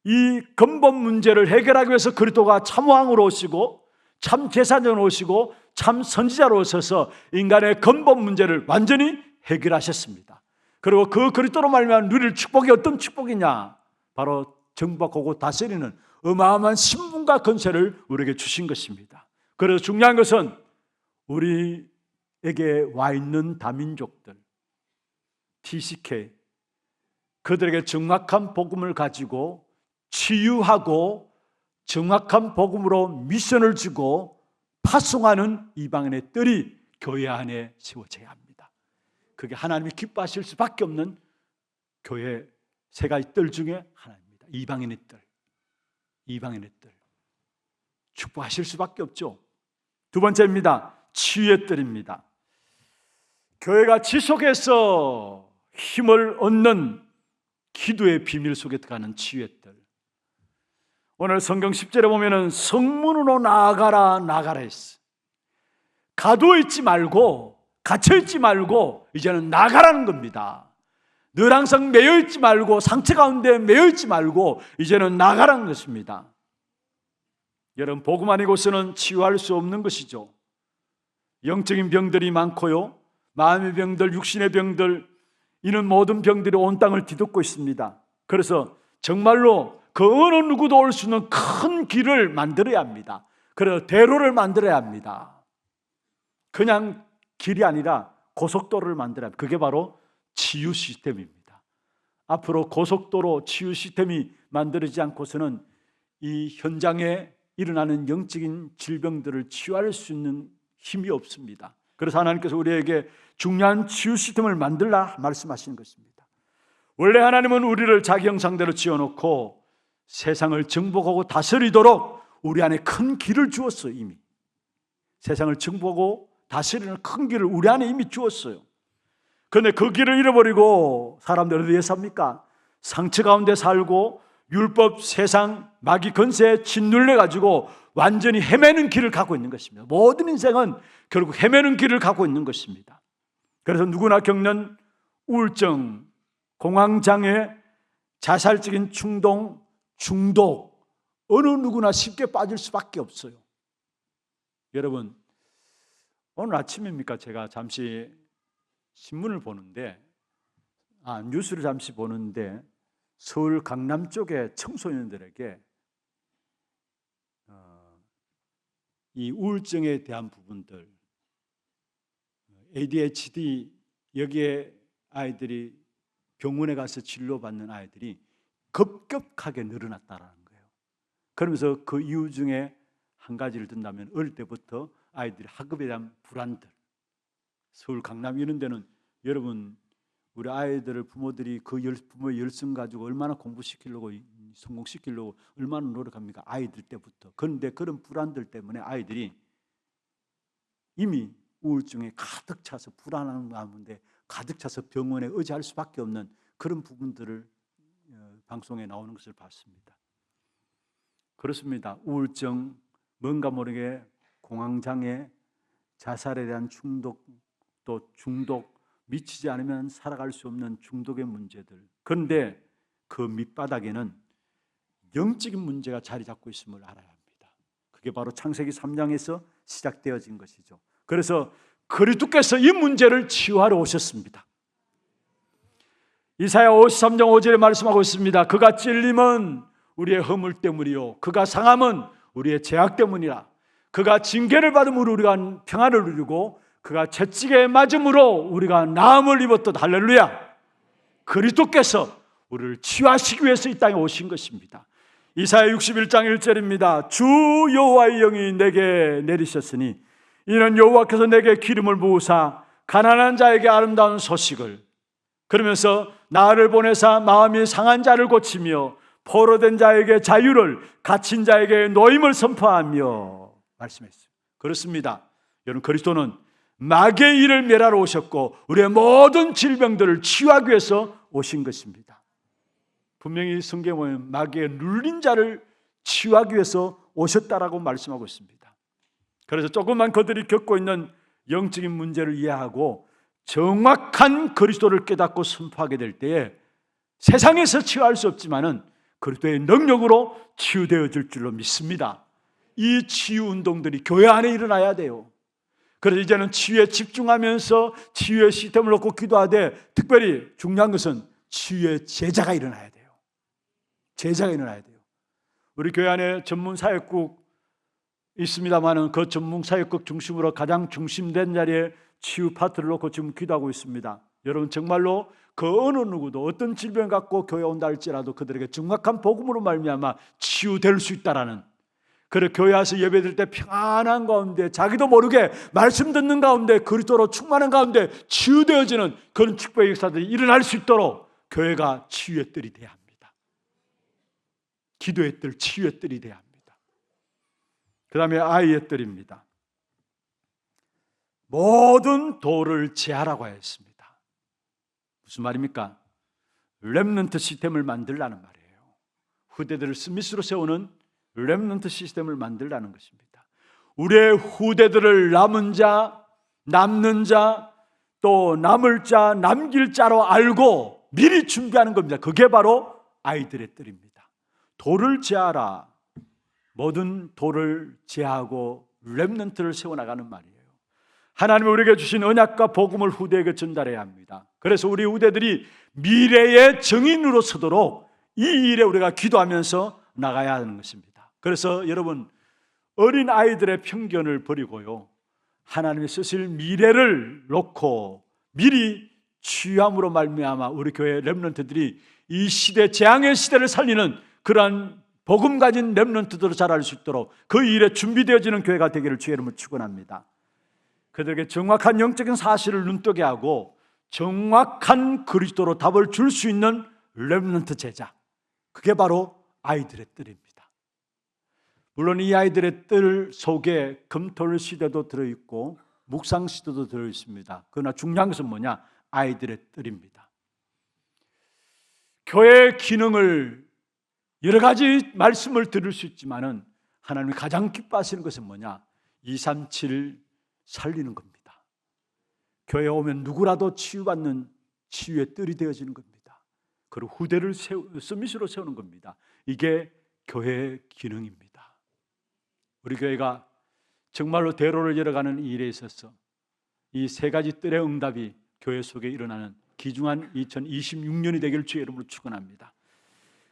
이 근본 문제를 해결하기 위해서 그리스도가 참 왕으로 오시고 참 제사장으로 오시고 참 선지자로 오셔서 인간의 근본 문제를 완전히 해결하셨습니다. 그리고 그 그리스도로 말미암아 누릴 축복이 어떤 축복이냐? 바로 정복하고 다스리는 어마어마한 신분과 권세를 우리에게 주신 것입니다. 그래서 중요한 것은 우리에게 와 있는 다민족들, TCK, 그들에게 정확한 복음을 가지고 치유하고 정확한 복음으로 미션을 주고 파송하는 이방인의 뜰이 교회 안에 세워져야 합니다. 그게 하나님이 기뻐하실 수밖에 없는 교회 세 가지 뜰 중에 하나입니다. 이방인의 뜰, 이방인의 뜰. 축복하실 수밖에 없죠. 두 번째입니다. 치유의 뜰입니다. 교회가 지속해서 힘을 얻는 기도의 비밀 속에 들어가는 치유의 뜰. 오늘 성경 10절에 보면은 성문으로 나아가라 나아가라 했어. 가두어있지 말고 갇혀있지 말고 이제는 나가라는 겁니다. 늘 항상 매여있지 말고 상처 가운데 매여있지 말고 이제는 나가라는 것입니다. 여러분, 복음 아니고서는 치유할 수 없는 것이죠. 영적인 병들이 많고요, 마음의 병들, 육신의 병들, 이는 모든 병들이 온 땅을 뒤덮고 있습니다. 그래서 정말로 그 어느 누구도 올 수 있는 큰 길을 만들어야 합니다. 그래서 대로를 만들어야 합니다. 그냥 길이 아니라 고속도로를 만들어야 합니다. 그게 바로 치유 시스템입니다. 앞으로 고속도로 치유 시스템이 만들어지지 않고서는 이 현장에 일어나는 영적인 질병들을 치유할 수 있는 힘이 없습니다. 그래서 하나님께서 우리에게 중요한 치유 시스템을 만들라 말씀하시는 것입니다. 원래 하나님은 우리를 자기 형상대로 지어놓고 세상을 정복하고 다스리도록 우리 안에 큰 길을 주었어요. 이미 세상을 정복하고 다스리는 큰 길을 우리 안에 이미 주었어요. 그런데 그 길을 잃어버리고 사람들은 어디에 삽니까? 상처 가운데 살고 율법, 세상, 마귀 건세에 짓눌려가지고 완전히 헤매는 길을 가고 있는 것입니다. 모든 인생은 결국 헤매는 길을 가고 있는 것입니다. 그래서 누구나 겪는 우울증, 공황장애, 자살적인 충동, 중독, 어느 누구나 쉽게 빠질 수밖에 없어요. 여러분, 오늘 아침입니까? 제가 잠시 신문을 보는데, 뉴스를 잠시 보는데 서울 강남 쪽의 청소년들에게 이 우울증에 대한 부분들, ADHD, 여기에 아이들이 병원에 가서 진료받는 아이들이 급격하게 늘어났다는 거예요. 그러면서 그 이유 중에 한 가지를 든다면 어릴 때부터 아이들이 학업에 대한 불안들, 서울 강남 이런 데는 여러분 우리 아이들을 부모들이 부모의 열성 가지고 얼마나 공부시키려고 성공시키려고 얼마나 노력합니까? 아이들 때부터. 그런데 그런 불안들 때문에 아이들이 이미 우울증에 가득 차서 불안한 가운데 가득 차서 병원에 의지할 수밖에 없는 그런 부분들을 방송에 나오는 것을 봤습니다. 그렇습니다. 우울증, 뭔가 모르게 공황장애, 자살에 대한 충동, 또 중독, 미치지 않으면 살아갈 수 없는 중독의 문제들. 그런데 그 밑바닥에는 영적인 문제가 자리 잡고 있음을 알아야 합니다. 그게 바로 창세기 3장에서 시작되어진 것이죠. 그래서 그리스도께서 이 문제를 치유하러 오셨습니다. 이사야 53장 5절에 말씀하고 있습니다. 그가 찔림은 우리의 허물 때문이요 그가 상함은 우리의 죄악 때문이라. 그가 징계를 받음으로 우리가 평안을 누리고 그가 채찍에 맞음으로 우리가 나음을 입었듯. 할렐루야. 그리스도께서 우리를 치유하시기 위해서 이 땅에 오신 것입니다. 이사야 61장 1절입니다. 주 여호와의 영이 내게 내리셨으니 이는 여호와께서 내게 기름을 부으사 가난한 자에게 아름다운 소식을, 그러면서 나를 보내사 마음이 상한 자를 고치며 포로된 자에게 자유를, 갇힌 자에게 노임을 선포하며 말씀했어요. 그렇습니다. 여러분, 그리스도는 마귀의 일을 멸하러 오셨고 우리의 모든 질병들을 치유하기 위해서 오신 것입니다. 분명히 성경에 보면 마귀의 눌린 자를 치유하기 위해서 오셨다라고 말씀하고 있습니다. 그래서 조금만 그들이 겪고 있는 영적인 문제를 이해하고 정확한 그리스도를 깨닫고 선포하게 될 때에 세상에서 치유할 수 없지만은 그리스도의 능력으로 치유되어질 줄로 믿습니다. 이 치유 운동들이 교회 안에 일어나야 돼요. 그래서 이제는 치유에 집중하면서 치유의 시스템을 놓고 기도하되, 특별히 중요한 것은 치유의 제자가 일어나야 돼요. 제자가 일어나야 돼요. 우리 교회 안에 전문 사역국 있습니다만은 그 전문 사역국 중심으로 가장 중심된 자리에 치유 파트를 놓고 지금 기도하고 있습니다. 여러분, 정말로 그 어느 누구도 어떤 질병을 갖고 교회에 온다 할지라도 그들에게 정확한 복음으로 말미암아 치유될 수 있다라는, 그래 교회 와서 예배드릴 때 평안한 가운데 자기도 모르게 말씀 듣는 가운데 그리스도로 충만한 가운데 치유되어지는 그런 축복의 역사들이 일어날 수 있도록 교회가 치유의 뜰이 돼야 합니다. 기도의 뜰, 치유의 뜰이 돼야 합니다. 그 다음에 아이의 뜰입니다. 모든 도를 제하라고 하였습니다. 무슨 말입니까? 렘넌트 시스템을 만들라는 말이에요. 후대들을 스미스로 세우는 렘넌트 시스템을 만들라는 것입니다. 우리의 후대들을 남은 자, 남는 자, 또 남을 자, 남길 자로 알고 미리 준비하는 겁니다. 그게 바로 아이들의 뜰입니다. 도를 제하라. 모든 도를 제하고 렘넌트를 세워나가는 말이에요. 하나님이 우리에게 주신 언약과 복음을 후대에게 전달해야 합니다. 그래서 우리 후대들이 미래의 정인으로 서도록 이 일에 우리가 기도하면서 나가야 하는 것입니다. 그래서 여러분, 어린 아이들의 편견을 버리고요, 하나님이 쓰실 미래를 놓고 미리 취함으로 말미암아 우리 교회 렘넌트들이 이 시대, 재앙의 시대를 살리는 그러한 복음 가진 렘넌트들로 자랄 수 있도록 그 일에 준비되어지는 교회가 되기를 주의 이름으로 축원합니다. 그들에게 정확한 영적인 사실을 눈뜨게 하고 정확한 그리스도로 답을 줄 수 있는 렘넌트 제자, 그게 바로 아이들의 뜰입니다. 물론 이 아이들의 뜰 속에 금토일 시대도 들어있고 묵상 시대도 들어있습니다. 그러나 중요한 것은 뭐냐? 아이들의 뜰입니다. 교회의 기능을 여러 가지 말씀을 들을 수 있지만은 하나님이 가장 기뻐하시는 것은 뭐냐? 237 살리는 겁니다. 교회에 오면 누구라도 치유받는 치유의 뜰이 되어지는 겁니다. 그리고 후대를 서밋으로 세우는 겁니다. 이게 교회의 기능입니다. 우리 교회가 정말로 대로를 열어가는 이 일에 있어서 이 세 가지 뜰의 응답이 교회 속에 일어나는 귀중한 2026년이 되기를 주의 이름으로 축원합니다.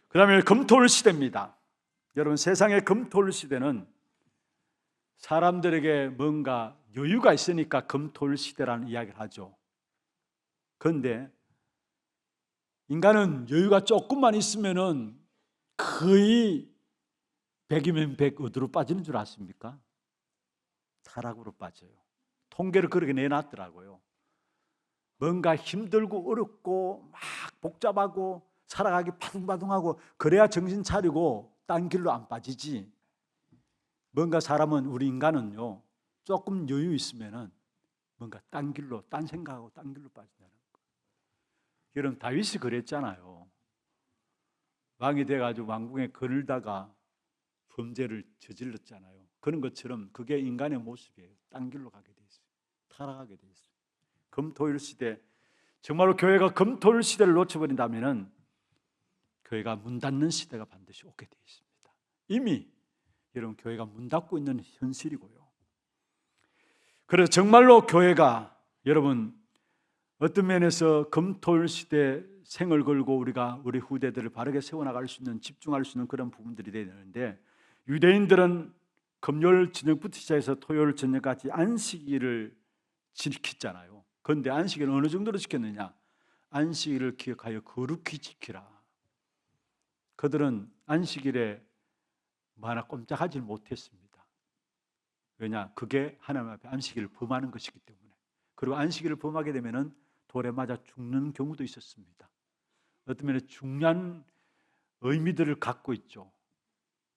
그 다음에 금토일 시대입니다. 여러분, 세상의 금토일 시대는 사람들에게 뭔가 여유가 있으니까 금토일 시대라는 이야기를 하죠. 그런데 인간은 여유가 조금만 있으면은 거의 100이면 100 어디로 빠지는 줄 아십니까? 타락으로 빠져요. 통계를 그렇게 내놨더라고요. 뭔가 힘들고 어렵고 막 복잡하고 살아가기 바둥바둥하고 그래야 정신 차리고 딴 길로 안 빠지지. 뭔가 사람은, 우리 인간은요, 조금 여유 있으면은 뭔가 딴 길로, 딴 생각하고 딴 길로 빠진다는 거. 여러분, 다윗이 그랬잖아요. 왕이 돼가지고 왕궁에 거닐다가 범죄를 저질렀잖아요. 그런 것처럼 그게 인간의 모습이에요. 딴 길로 가게 돼 있어요. 타락하게 돼 있어요. 금토일 시대, 정말로 교회가 금토일 시대를 놓쳐버린다면은 교회가 문 닫는 시대가 반드시 오게 돼 있습니다. 이미 여러분, 교회가 문 닫고 있는 현실이고요. 그래서 정말로 교회가 여러분 어떤 면에서 금토일 시대 생을 걸고 우리가 우리 후대들을 바르게 세워나갈 수 있는, 집중할 수 있는 그런 부분들이 되어야 되는데, 유대인들은 금요일 저녁부터 시작해서 토요일 저녁까지 안식일을 지켰잖아요. 그런데 안식일은 어느 정도로 지켰느냐? 안식일을 기억하여 거룩히 지키라. 그들은 안식일에 하나 꼼짝하지 못했습니다. 왜냐? 그게 하나님 앞에 안식일을 범하는 것이기 때문에. 그리고 안식일을 범하게 되면은 돌에 맞아 죽는 경우도 있었습니다. 어떤 면에 중요한 의미들을 갖고 있죠.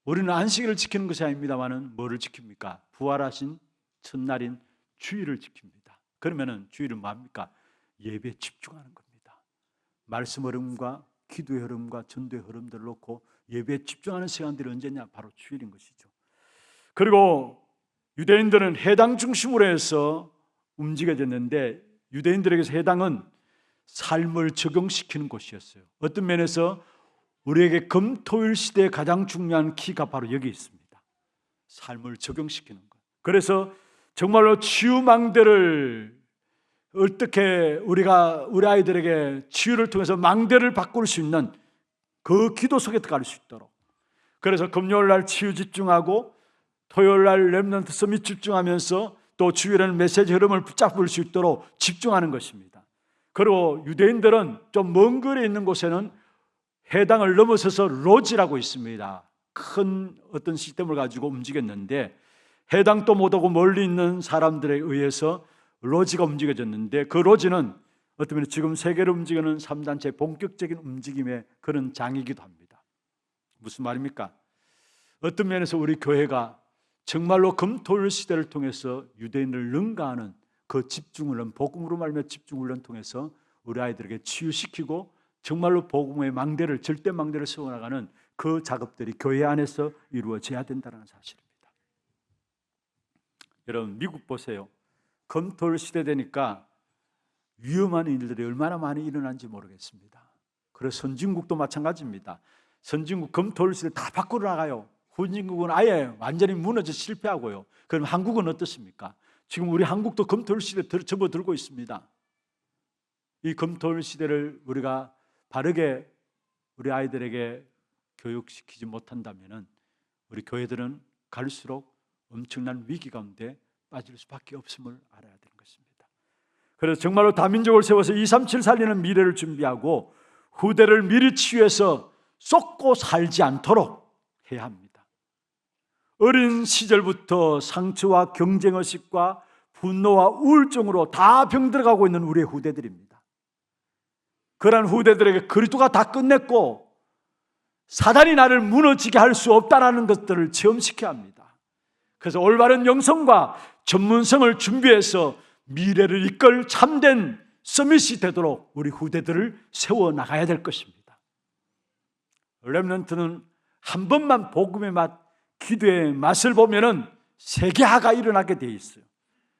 우리는 안식일을 지키는 것이 아닙니다만은 뭐를 지킵니까? 부활하신 첫날인 주일을 지킵니다. 그러면은 주일은 뭡니까? 예배에 집중하는 겁니다. 말씀 흐름과 기도의 흐름과 전도의 흐름들을 놓고 예배에 집중하는 시간들이 언제냐? 바로 주일인 것이죠. 그리고 유대인들은 해당 중심으로 해서 움직여졌는데, 유대인들에게서 해당은 삶을 적용시키는 곳이었어요. 어떤 면에서 우리에게 금토일 시대에 가장 중요한 키가 바로 여기 있습니다. 삶을 적용시키는 것. 그래서 정말로 치유망대를 어떻게 우리 아이들에게 치유를 통해서 망대를 바꿀 수 있는 그 기도 속에 들어갈 수 있도록, 그래서 금요일 날 치유 집중하고 토요일 날 렘넌트 서밋 집중하면서 또 주일에는 메시지 흐름을 붙잡을 수 있도록 집중하는 것입니다. 그리고 유대인들은 좀 먼 거리에 있는 곳에는 해당을 넘어서서 로지라고 있습니다. 큰 어떤 시스템을 가지고 움직였는데, 해당도 못하고 멀리 있는 사람들에 의해서 로지가 움직여졌는데, 그 로지는 어쩌면 지금 세계를 움직이는 3단체의 본격적인 움직임의 그런 장이기도 합니다. 무슨 말입니까? 어떤 면에서 우리 교회가 정말로 금토일 시대를 통해서 유대인을 능가하는 그 집중훈련, 복음으로 말하며 집중훈련 통해서 우리 아이들에게 치유시키고 정말로 복음의 망대를, 절대 망대를 세워나가는 그 작업들이 교회 안에서 이루어져야 된다는 사실입니다. 여러분, 미국 보세요. 금토일 시대 되니까 위험한 일들이 얼마나 많이 일어난지 모르겠습니다. 그래서 선진국도 마찬가지입니다. 선진국 금토일 시대 다 밖으로 나가요. 후진국은 아예 완전히 무너져 실패하고요. 그럼 한국은 어떻습니까? 지금 우리 한국도 검토일 시대에 접어들고 있습니다. 이 검토일 시대를 우리가 바르게 우리 아이들에게 교육시키지 못한다면 우리 교회들은 갈수록 엄청난 위기 가운데 빠질 수밖에 없음을 알아야 되는 것입니다. 그래서 정말로 다민족을 세워서 237 살리는 미래를 준비하고 후대를 미리 치유해서 썩고 살지 않도록 해야 합니다. 어린 시절부터 상처와 경쟁의식과 분노와 우울증으로 다 병들어가고 있는 우리의 후대들입니다. 그러한 후대들에게 그리스도가 다 끝냈고 사단이 나를 무너지게 할 수 없다는 것들을 체험시켜야 합니다. 그래서 올바른 영성과 전문성을 준비해서 미래를 이끌 참된 서밋이 되도록 우리 후대들을 세워나가야 될 것입니다. 렘넌트는 한 번만 복음의 맛, 기도의 맛을 보면은 세계화가 일어나게 돼 있어요.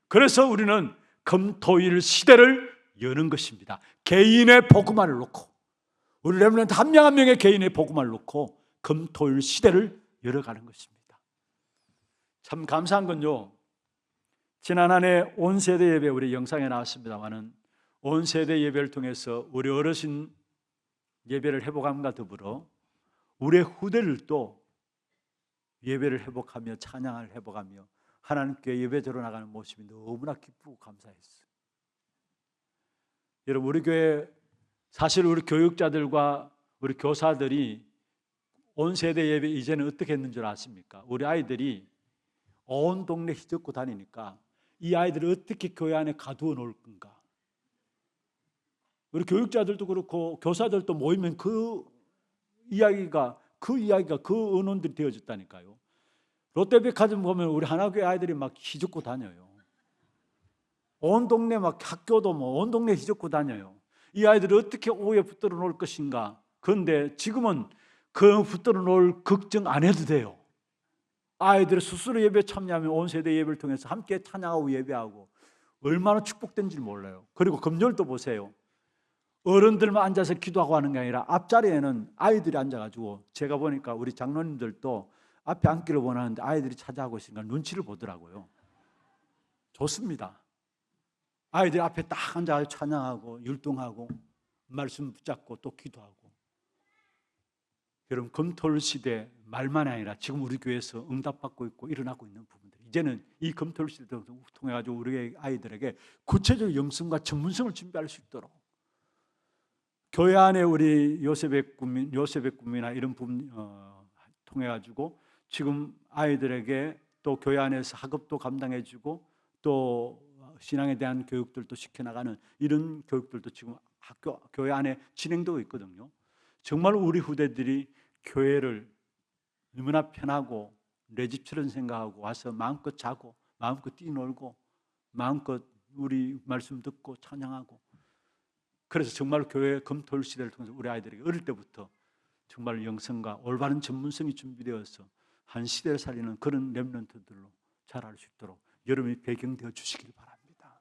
그래서 우리는 금토일 시대를 여는 것입니다. 개인의 복음화를 놓고 우리 렘넌트 한 명 한 명의 개인의 복음화를 놓고 금토일 시대를 열어가는 것입니다. 참 감사한 건요, 지난 한 해 온 세대 예배 우리 영상에 나왔습니다만은 온 세대 예배를 통해서 우리 어르신 예배를 회복함과 더불어 우리의 후대들도 예배를 회복하며 찬양을 회복하며 하나님께 예배드려 나가는 모습이 너무나 기쁘고 감사했어요. 여러분, 우리 교회 사실 우리 교육자들과 우리 교사들이 온 세대 예배 이제는 어떻게 했는 줄 아십니까? 우리 아이들이 온 동네 휘젓고 다니니까 이 아이들을 어떻게 교회 안에 가두어 놓을 건가? 우리 교육자들도 그렇고 교사들도 모이면 그 이야기가 그 언론들이 되어졌다니까요. 롯데백화점 보면 우리 하나교회 아이들이 막 휘젓고 다녀요. 온 동네 막 학교도 뭐 온 동네 휘젓고 다녀요. 이 아이들을 어떻게 오후에 붙들어 놓을 것인가? 그런데 지금은 그 붙들어 놓을 걱정 안 해도 돼요. 아이들이 스스로 예배에 참여하면 온 세대 예배를 통해서 함께 찬양하고 예배하고 얼마나 축복된지 몰라요. 그리고 금요일도 보세요. 어른들만 앉아서 기도하고 하는 게 아니라 앞자리에는 아이들이 앉아가지고 제가 보니까 우리 장로님들도 앞에 앉기를 원하는데 아이들이 찾아가고 있으니까 눈치를 보더라고요. 좋습니다. 아이들이 앞에 딱 앉아서 찬양하고 율동하고 말씀 붙잡고 또 기도하고. 여러분, 금토일 시대 말만이 아니라 지금 우리 교회에서 응답받고 있고 일어나고 있는 부분들, 이제는 이 금토일 시대를 통해 가지고 우리 아이들에게 구체적 영성과 전문성을 준비할 수 있도록 교회 안에 우리 요셉의 꿈이나 이런 부분 통해 가지고 지금 아이들에게 또 교회 안에서 학업도 감당해주고 또 신앙에 대한 교육들도 시켜나가는 이런 교육들도 지금 교회 안에 진행되고 있거든요. 정말 우리 후대들이 교회를 얼마나 편하고 내 집처럼 생각하고 와서 마음껏 자고 마음껏 뛰놀고 마음껏 우리 말씀 듣고 찬양하고, 그래서 정말 교회 금토일 시대를 통해서 우리 아이들에게 어릴 때부터 정말 영성과 올바른 전문성이 준비되어서 한 시대를 살리는 그런 렘넌트들로 자랄 수 있도록 여러분이 배경되어 주시길 바랍니다.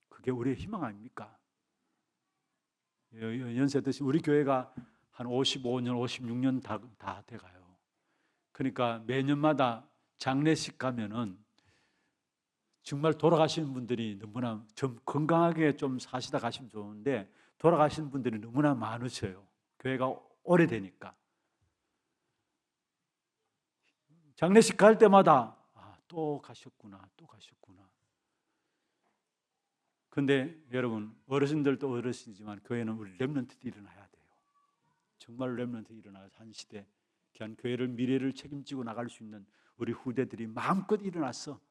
그게 우리의 희망 아닙니까? 연세 드신 우리 교회가 한 55년, 56년 다 돼가요. 그러니까 매년마다 장례식 가면은 정말 돌아가신 분들이 너무나 좀 건강하게 좀 사시다 가시면 좋은데 돌아가신 분들이 너무나 많으셔요. 교회가 오래되니까. 장례식 갈 때마다 또 가셨구나, 또 가셨구나. 근데 여러분, 어르신들도 어르신이지만 교회는 우리 렘넌트들이 일어나야 돼요. 정말 렘넌트들이 일어나서 한 시대 귀한 교회를 미래를 책임지고 나갈 수 있는 우리 후대들이 마음껏 일어나서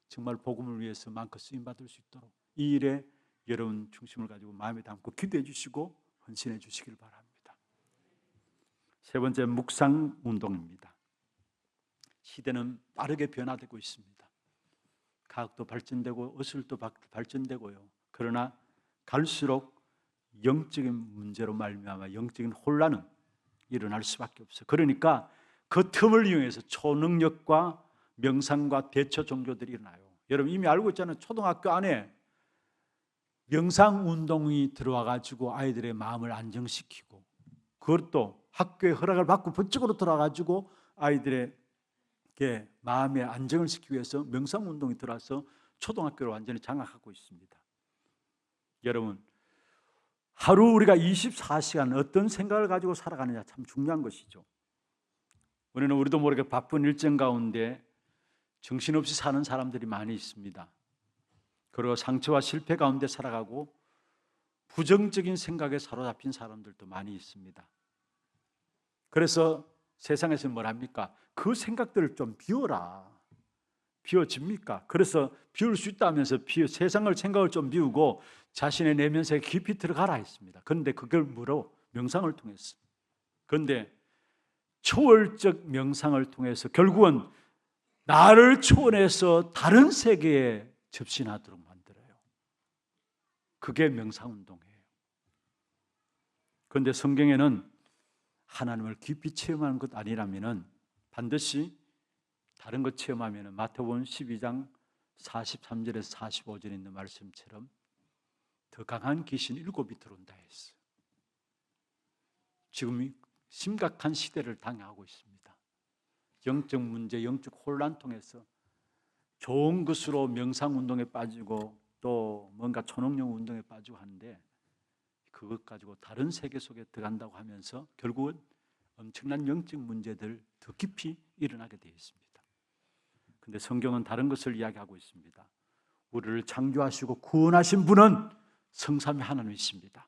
정말 복음을 위해서 마음껏 쓰임받을 수 있도록 이 일에 여러분 중심을 가지고 마음에 담고 기도해 주시고 헌신해 주시길 바랍니다. 세 번째, 묵상 운동입니다. 시대는 빠르게 변화되고 있습니다. 과학도 발전되고 의술도 발전되고요. 그러나 갈수록 영적인 문제로 말미암아 영적인 혼란은 일어날 수밖에 없어요. 그러니까 그 틈을 이용해서 초능력과 명상과 대처 종교들이 일어나요. 여러분 이미 알고 있잖아요. 초등학교 안에 명상 운동이 들어와 가지고 아이들의 마음을 안정시키고, 그것도 학교의 허락을 받고 법적으로 들어와 가지고 아이들의 마음의 안정을 시키기 위해서 명상운동이 들어와서 초등학교를 완전히 장악하고 있습니다. 여러분, 하루 우리가 24시간 어떤 생각을 가지고 살아가느냐 참 중요한 것이죠. 우리도 모르게 바쁜 일정 가운데 정신없이 사는 사람들이 많이 있습니다. 그리고 상처와 실패 가운데 살아가고 부정적인 생각에 사로잡힌 사람들도 많이 있습니다. 그래서 세상에서 뭘 합니까? 그 생각들을 좀 비워라. 비워집니까? 그래서 비울 수 있다면서 세상을 생각을 좀 비우고 자신의 내면 세계에 깊이 들어가라 했습니다. 그런데 그걸 뭐로? 명상을 통해서. 그런데 초월적 명상을 통해서 결국은 나를 초월해서 다른 세계에 접신하도록 만들어요. 그게 명상운동이에요. 그런데 성경에는 하나님을 깊이 체험하는 것 아니라면 반드시 다른 것 체험하면 마태복음 12장 43절에서 45절에 있는 말씀처럼 더 강한 귀신 7이 들어온다 했어요. 지금 심각한 시대를 당하고 있습니다. 영적 문제, 영적 혼란 통해서 좋은 것으로 명상운동에 빠지고 또 뭔가 초능력 운동에 빠지고 하는데 그것 가지고 다른 세계 속에 들어간다고 하면서 결국은 엄청난 영적 문제들 더 깊이 일어나게 되어 있습니다. 그런데 성경은 다른 것을 이야기하고 있습니다. 우리를 창조하시고 구원하신 분은 성삼위 하나님이십니다.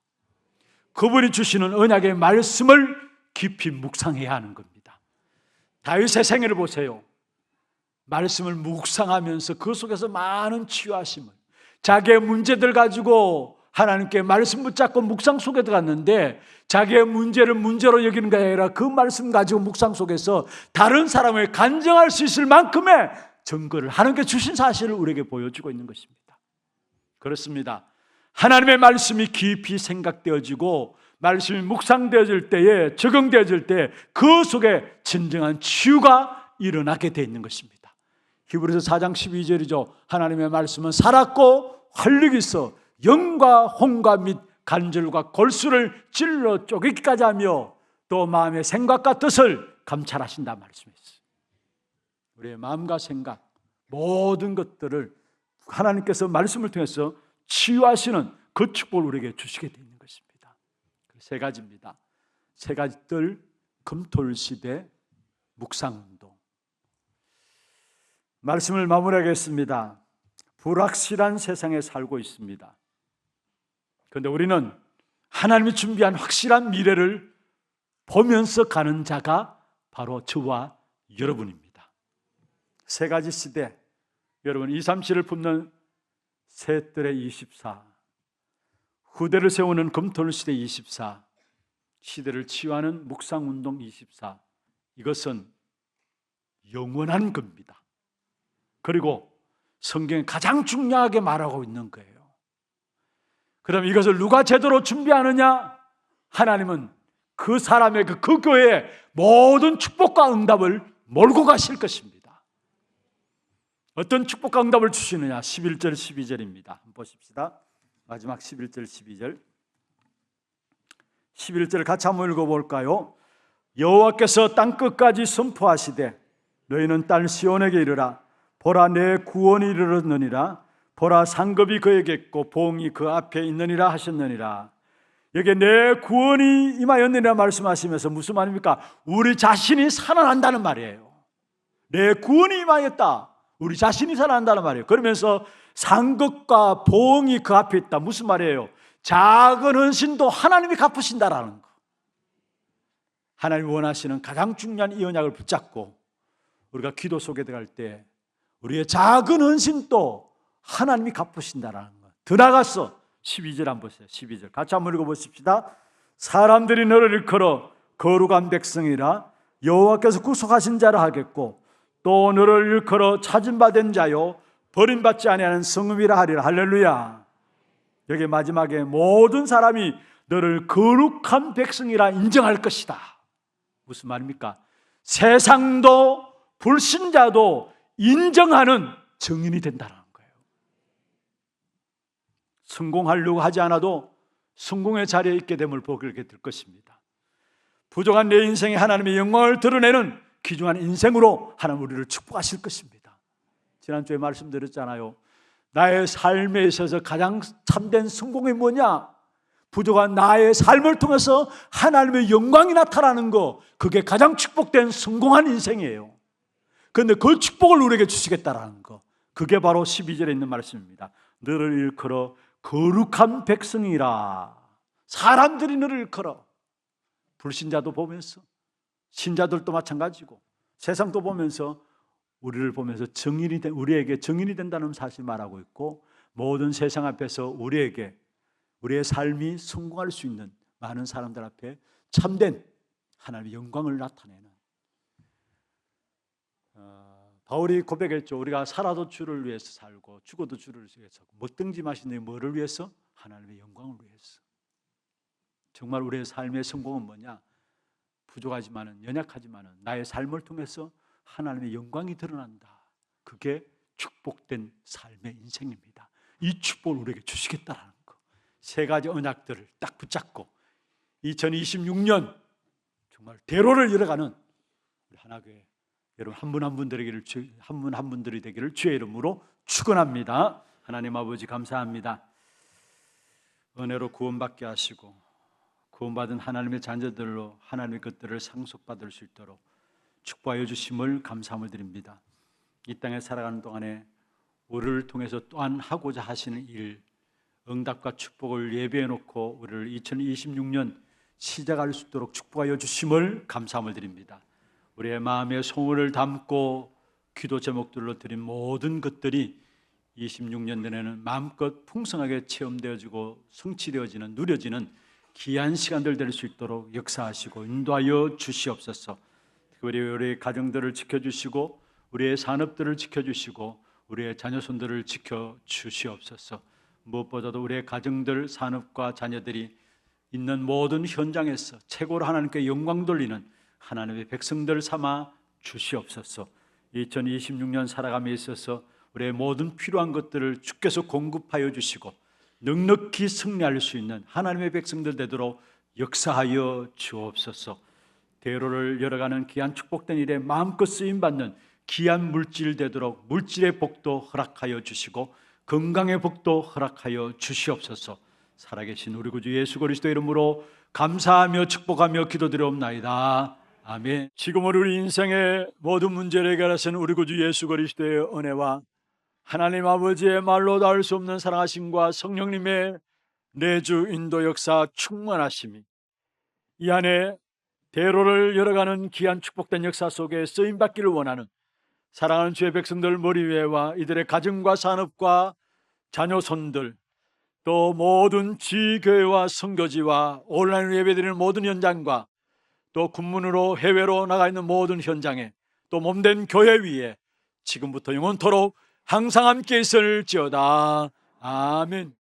그분이 주시는 언약의 말씀을 깊이 묵상해야 하는 겁니다. 다윗의 생애를 보세요. 말씀을 묵상하면서 그 속에서 많은 치유하심을, 자기의 문제들 가지고 하나님께 말씀 붙잡고 묵상 속에 들어갔는데 자기의 문제를 문제로 여기는 게 아니라 그 말씀 가지고 묵상 속에서 다른 사람을 간증할 수 있을 만큼의 증거를 하나님께 주신 사실을 우리에게 보여주고 있는 것입니다. 그렇습니다. 하나님의 말씀이 깊이 생각되어지고 말씀이 묵상되어질 때에, 적용되어질 때 그 속에 진정한 치유가 일어나게 되어 있는 것입니다. 히브리서 4장 12절이죠. 하나님의 말씀은 살았고 활력이 있어 영과 혼과 및 관절과 골수를 찔러 쪼개기까지 하며 또 마음의 생각과 뜻을 감찰하신다 말씀했어요. 우리의 마음과 생각 모든 것들을 하나님께서 말씀을 통해서 치유하시는 그 축복을 우리에게 주시게 되는 것입니다. 세 가지입니다. 세 가지들 금토일시대 묵상운동. 말씀을 마무리하겠습니다. 불확실한 세상에 살고 있습니다. 그런데 우리는 하나님이 준비한 확실한 미래를 보면서 가는 자가 바로 저와 여러분입니다. 세 가지 시대, 여러분 2, 3시를 품는 셋들의 24, 후대를 세우는 금토일시대 24, 시대를 치유하는 묵상운동 24, 이것은 영원한 겁니다. 그리고 성경이 가장 중요하게 말하고 있는 거예요. 그럼 이것을 누가 제대로 준비하느냐? 하나님은 그 사람의 그 교회에 모든 축복과 응답을 몰고 가실 것입니다. 어떤 축복과 응답을 주시느냐? 11절 12절입니다. 한번 보십시다. 마지막 11절 12절. 11절 같이 한번 읽어볼까요? 여호와께서 땅끝까지 선포하시되 너희는 딸 시온에게 이르라. 보라 내 구원이 이르렀느니라. 보라 상급이 그에게 있고 보응이 그 앞에 있느니라 하셨느니라. 여기 내 구원이 임하였느니라 말씀하시면서 무슨 말입니까? 우리 자신이 살아난다는 말이에요. 내 구원이 임하였다. 우리 자신이 살아난다는 말이에요. 그러면서 상급과 보응이 그 앞에 있다. 무슨 말이에요? 작은 헌신도 하나님이 갚으신다라는 거. 하나님이 원하시는 가장 중요한 이 언약을 붙잡고 우리가 기도 속에 들어갈 때 우리의 작은 헌신도 하나님이 갚으신다라는 것. 더 나아가서 12절 한번 보세요. 12절 같이 한번 읽어보십시다. 사람들이 너를 일컬어 거룩한 백성이라 여호와께서 구속하신 자라 하겠고 또 너를 일컬어 찾은받은 자요 버림받지 아니하는 성읍이라 하리라. 할렐루야. 여기 마지막에 모든 사람이 너를 거룩한 백성이라 인정할 것이다. 무슨 말입니까? 세상도 불신자도 인정하는 증인이 된다는 거예요. 성공하려고 하지 않아도 성공의 자리에 있게 됨을 보게 될 것입니다. 부족한 내 인생에 하나님의 영광을 드러내는 귀중한 인생으로 하나님 우리를 축복하실 것입니다. 지난주에 말씀드렸잖아요. 나의 삶에 있어서 가장 참된 성공이 뭐냐? 부족한 나의 삶을 통해서 하나님의 영광이 나타나는 거, 그게 가장 축복된 성공한 인생이에요. 그런데 그 축복을 우리에게 주시겠다라는 거, 그게 바로 12절에 있는 말씀입니다. 너를 일컬어 거룩한 백성이라. 사람들이 너를 일컬어. 불신자도 보면서, 신자들도 마찬가지고, 세상도 보면서, 우리를 보면서 우리에게 정인이 된다는 사실 말하고 있고, 모든 세상 앞에서 우리에게 우리의 삶이 성공할 수 있는 많은 사람들 앞에 참된 하나님의 영광을 나타내는, 바울이 고백했죠. 우리가 살아도 주를 위해서 살고 죽어도 주를 위해서, 먹등짐하시는 뭐를 위해서? 하나님의 영광을 위해서. 정말 우리의 삶의 성공은 뭐냐? 부족하지만은, 연약하지만은 나의 삶을 통해서 하나님의 영광이 드러난다. 그게 축복된 삶의 인생입니다. 이 축복을 우리에게 주시겠다라는 거, 세 가지 언약들을 딱 붙잡고 2026년 정말 대로를 열어가는 우리 하나교회 여러분 한 분 한 분들이 되기를 주의 이름으로 축원합니다. 하나님 아버지 감사합니다. 은혜로 구원받게 하시고 구원받은 하나님의 자녀들로 하나님의 것들을 상속받을 수 있도록 축복하여 주심을 감사함을 드립니다. 이 땅에 살아가는 동안에 우리를 통해서 또한 하고자 하시는 일, 응답과 축복을 예배해 놓고 우리를 2026년 시작할 수 있도록 축복하여 주심을 감사함을 드립니다. 우리의 마음에 소원을 담고 기도 제목들로 드린 모든 것들이 26년 내내는 마음껏 풍성하게 체험되어지고 성취되어지는, 누려지는 귀한 시간들 될 수 있도록 역사하시고 인도하여 주시옵소서. 특별히 우리의 가정들을 지켜주시고 우리의 산업들을 지켜주시고 우리의 자녀손들을 지켜주시옵소서. 무엇보다도 우리의 가정들, 산업과 자녀들이 있는 모든 현장에서 최고로 하나님께 영광 돌리는 하나님의 백성들 삼아 주시옵소서. 2026년 살아감에 있어서 우리의 모든 필요한 것들을 주께서 공급하여 주시고 넉넉히 승리할 수 있는 하나님의 백성들 되도록 역사하여 주옵소서. 대로를 열어가는 귀한 축복된 일에 마음껏 쓰임받는 귀한 물질 되도록 물질의 복도 허락하여 주시고 건강의 복도 허락하여 주시옵소서. 살아계신 우리 구주 예수 그리스도 이름으로 감사하며 축복하며 기도드리옵나이다. 아멘. 지금은 우리 인생의 모든 문제를 해결하신 우리 구주 예수 그리스도의 은혜와 하나님 아버지의 말로 닿을 수 없는 사랑하심과 성령님의 내주 인도 역사 충만하심이 이 안에 대로를 열어가는 귀한 축복된 역사 속에 쓰임받기를 원하는 사랑하는 주의 백성들 머리 위에와 이들의 가정과 산업과 자녀손들, 또 모든 지교회와 선교지와 온라인으로 예배드리는 모든 현장과 또 군문으로 해외로 나가 있는 모든 현장에 또 몸된 교회 위에 지금부터 영원토록 항상 함께 있을지어다. 아멘.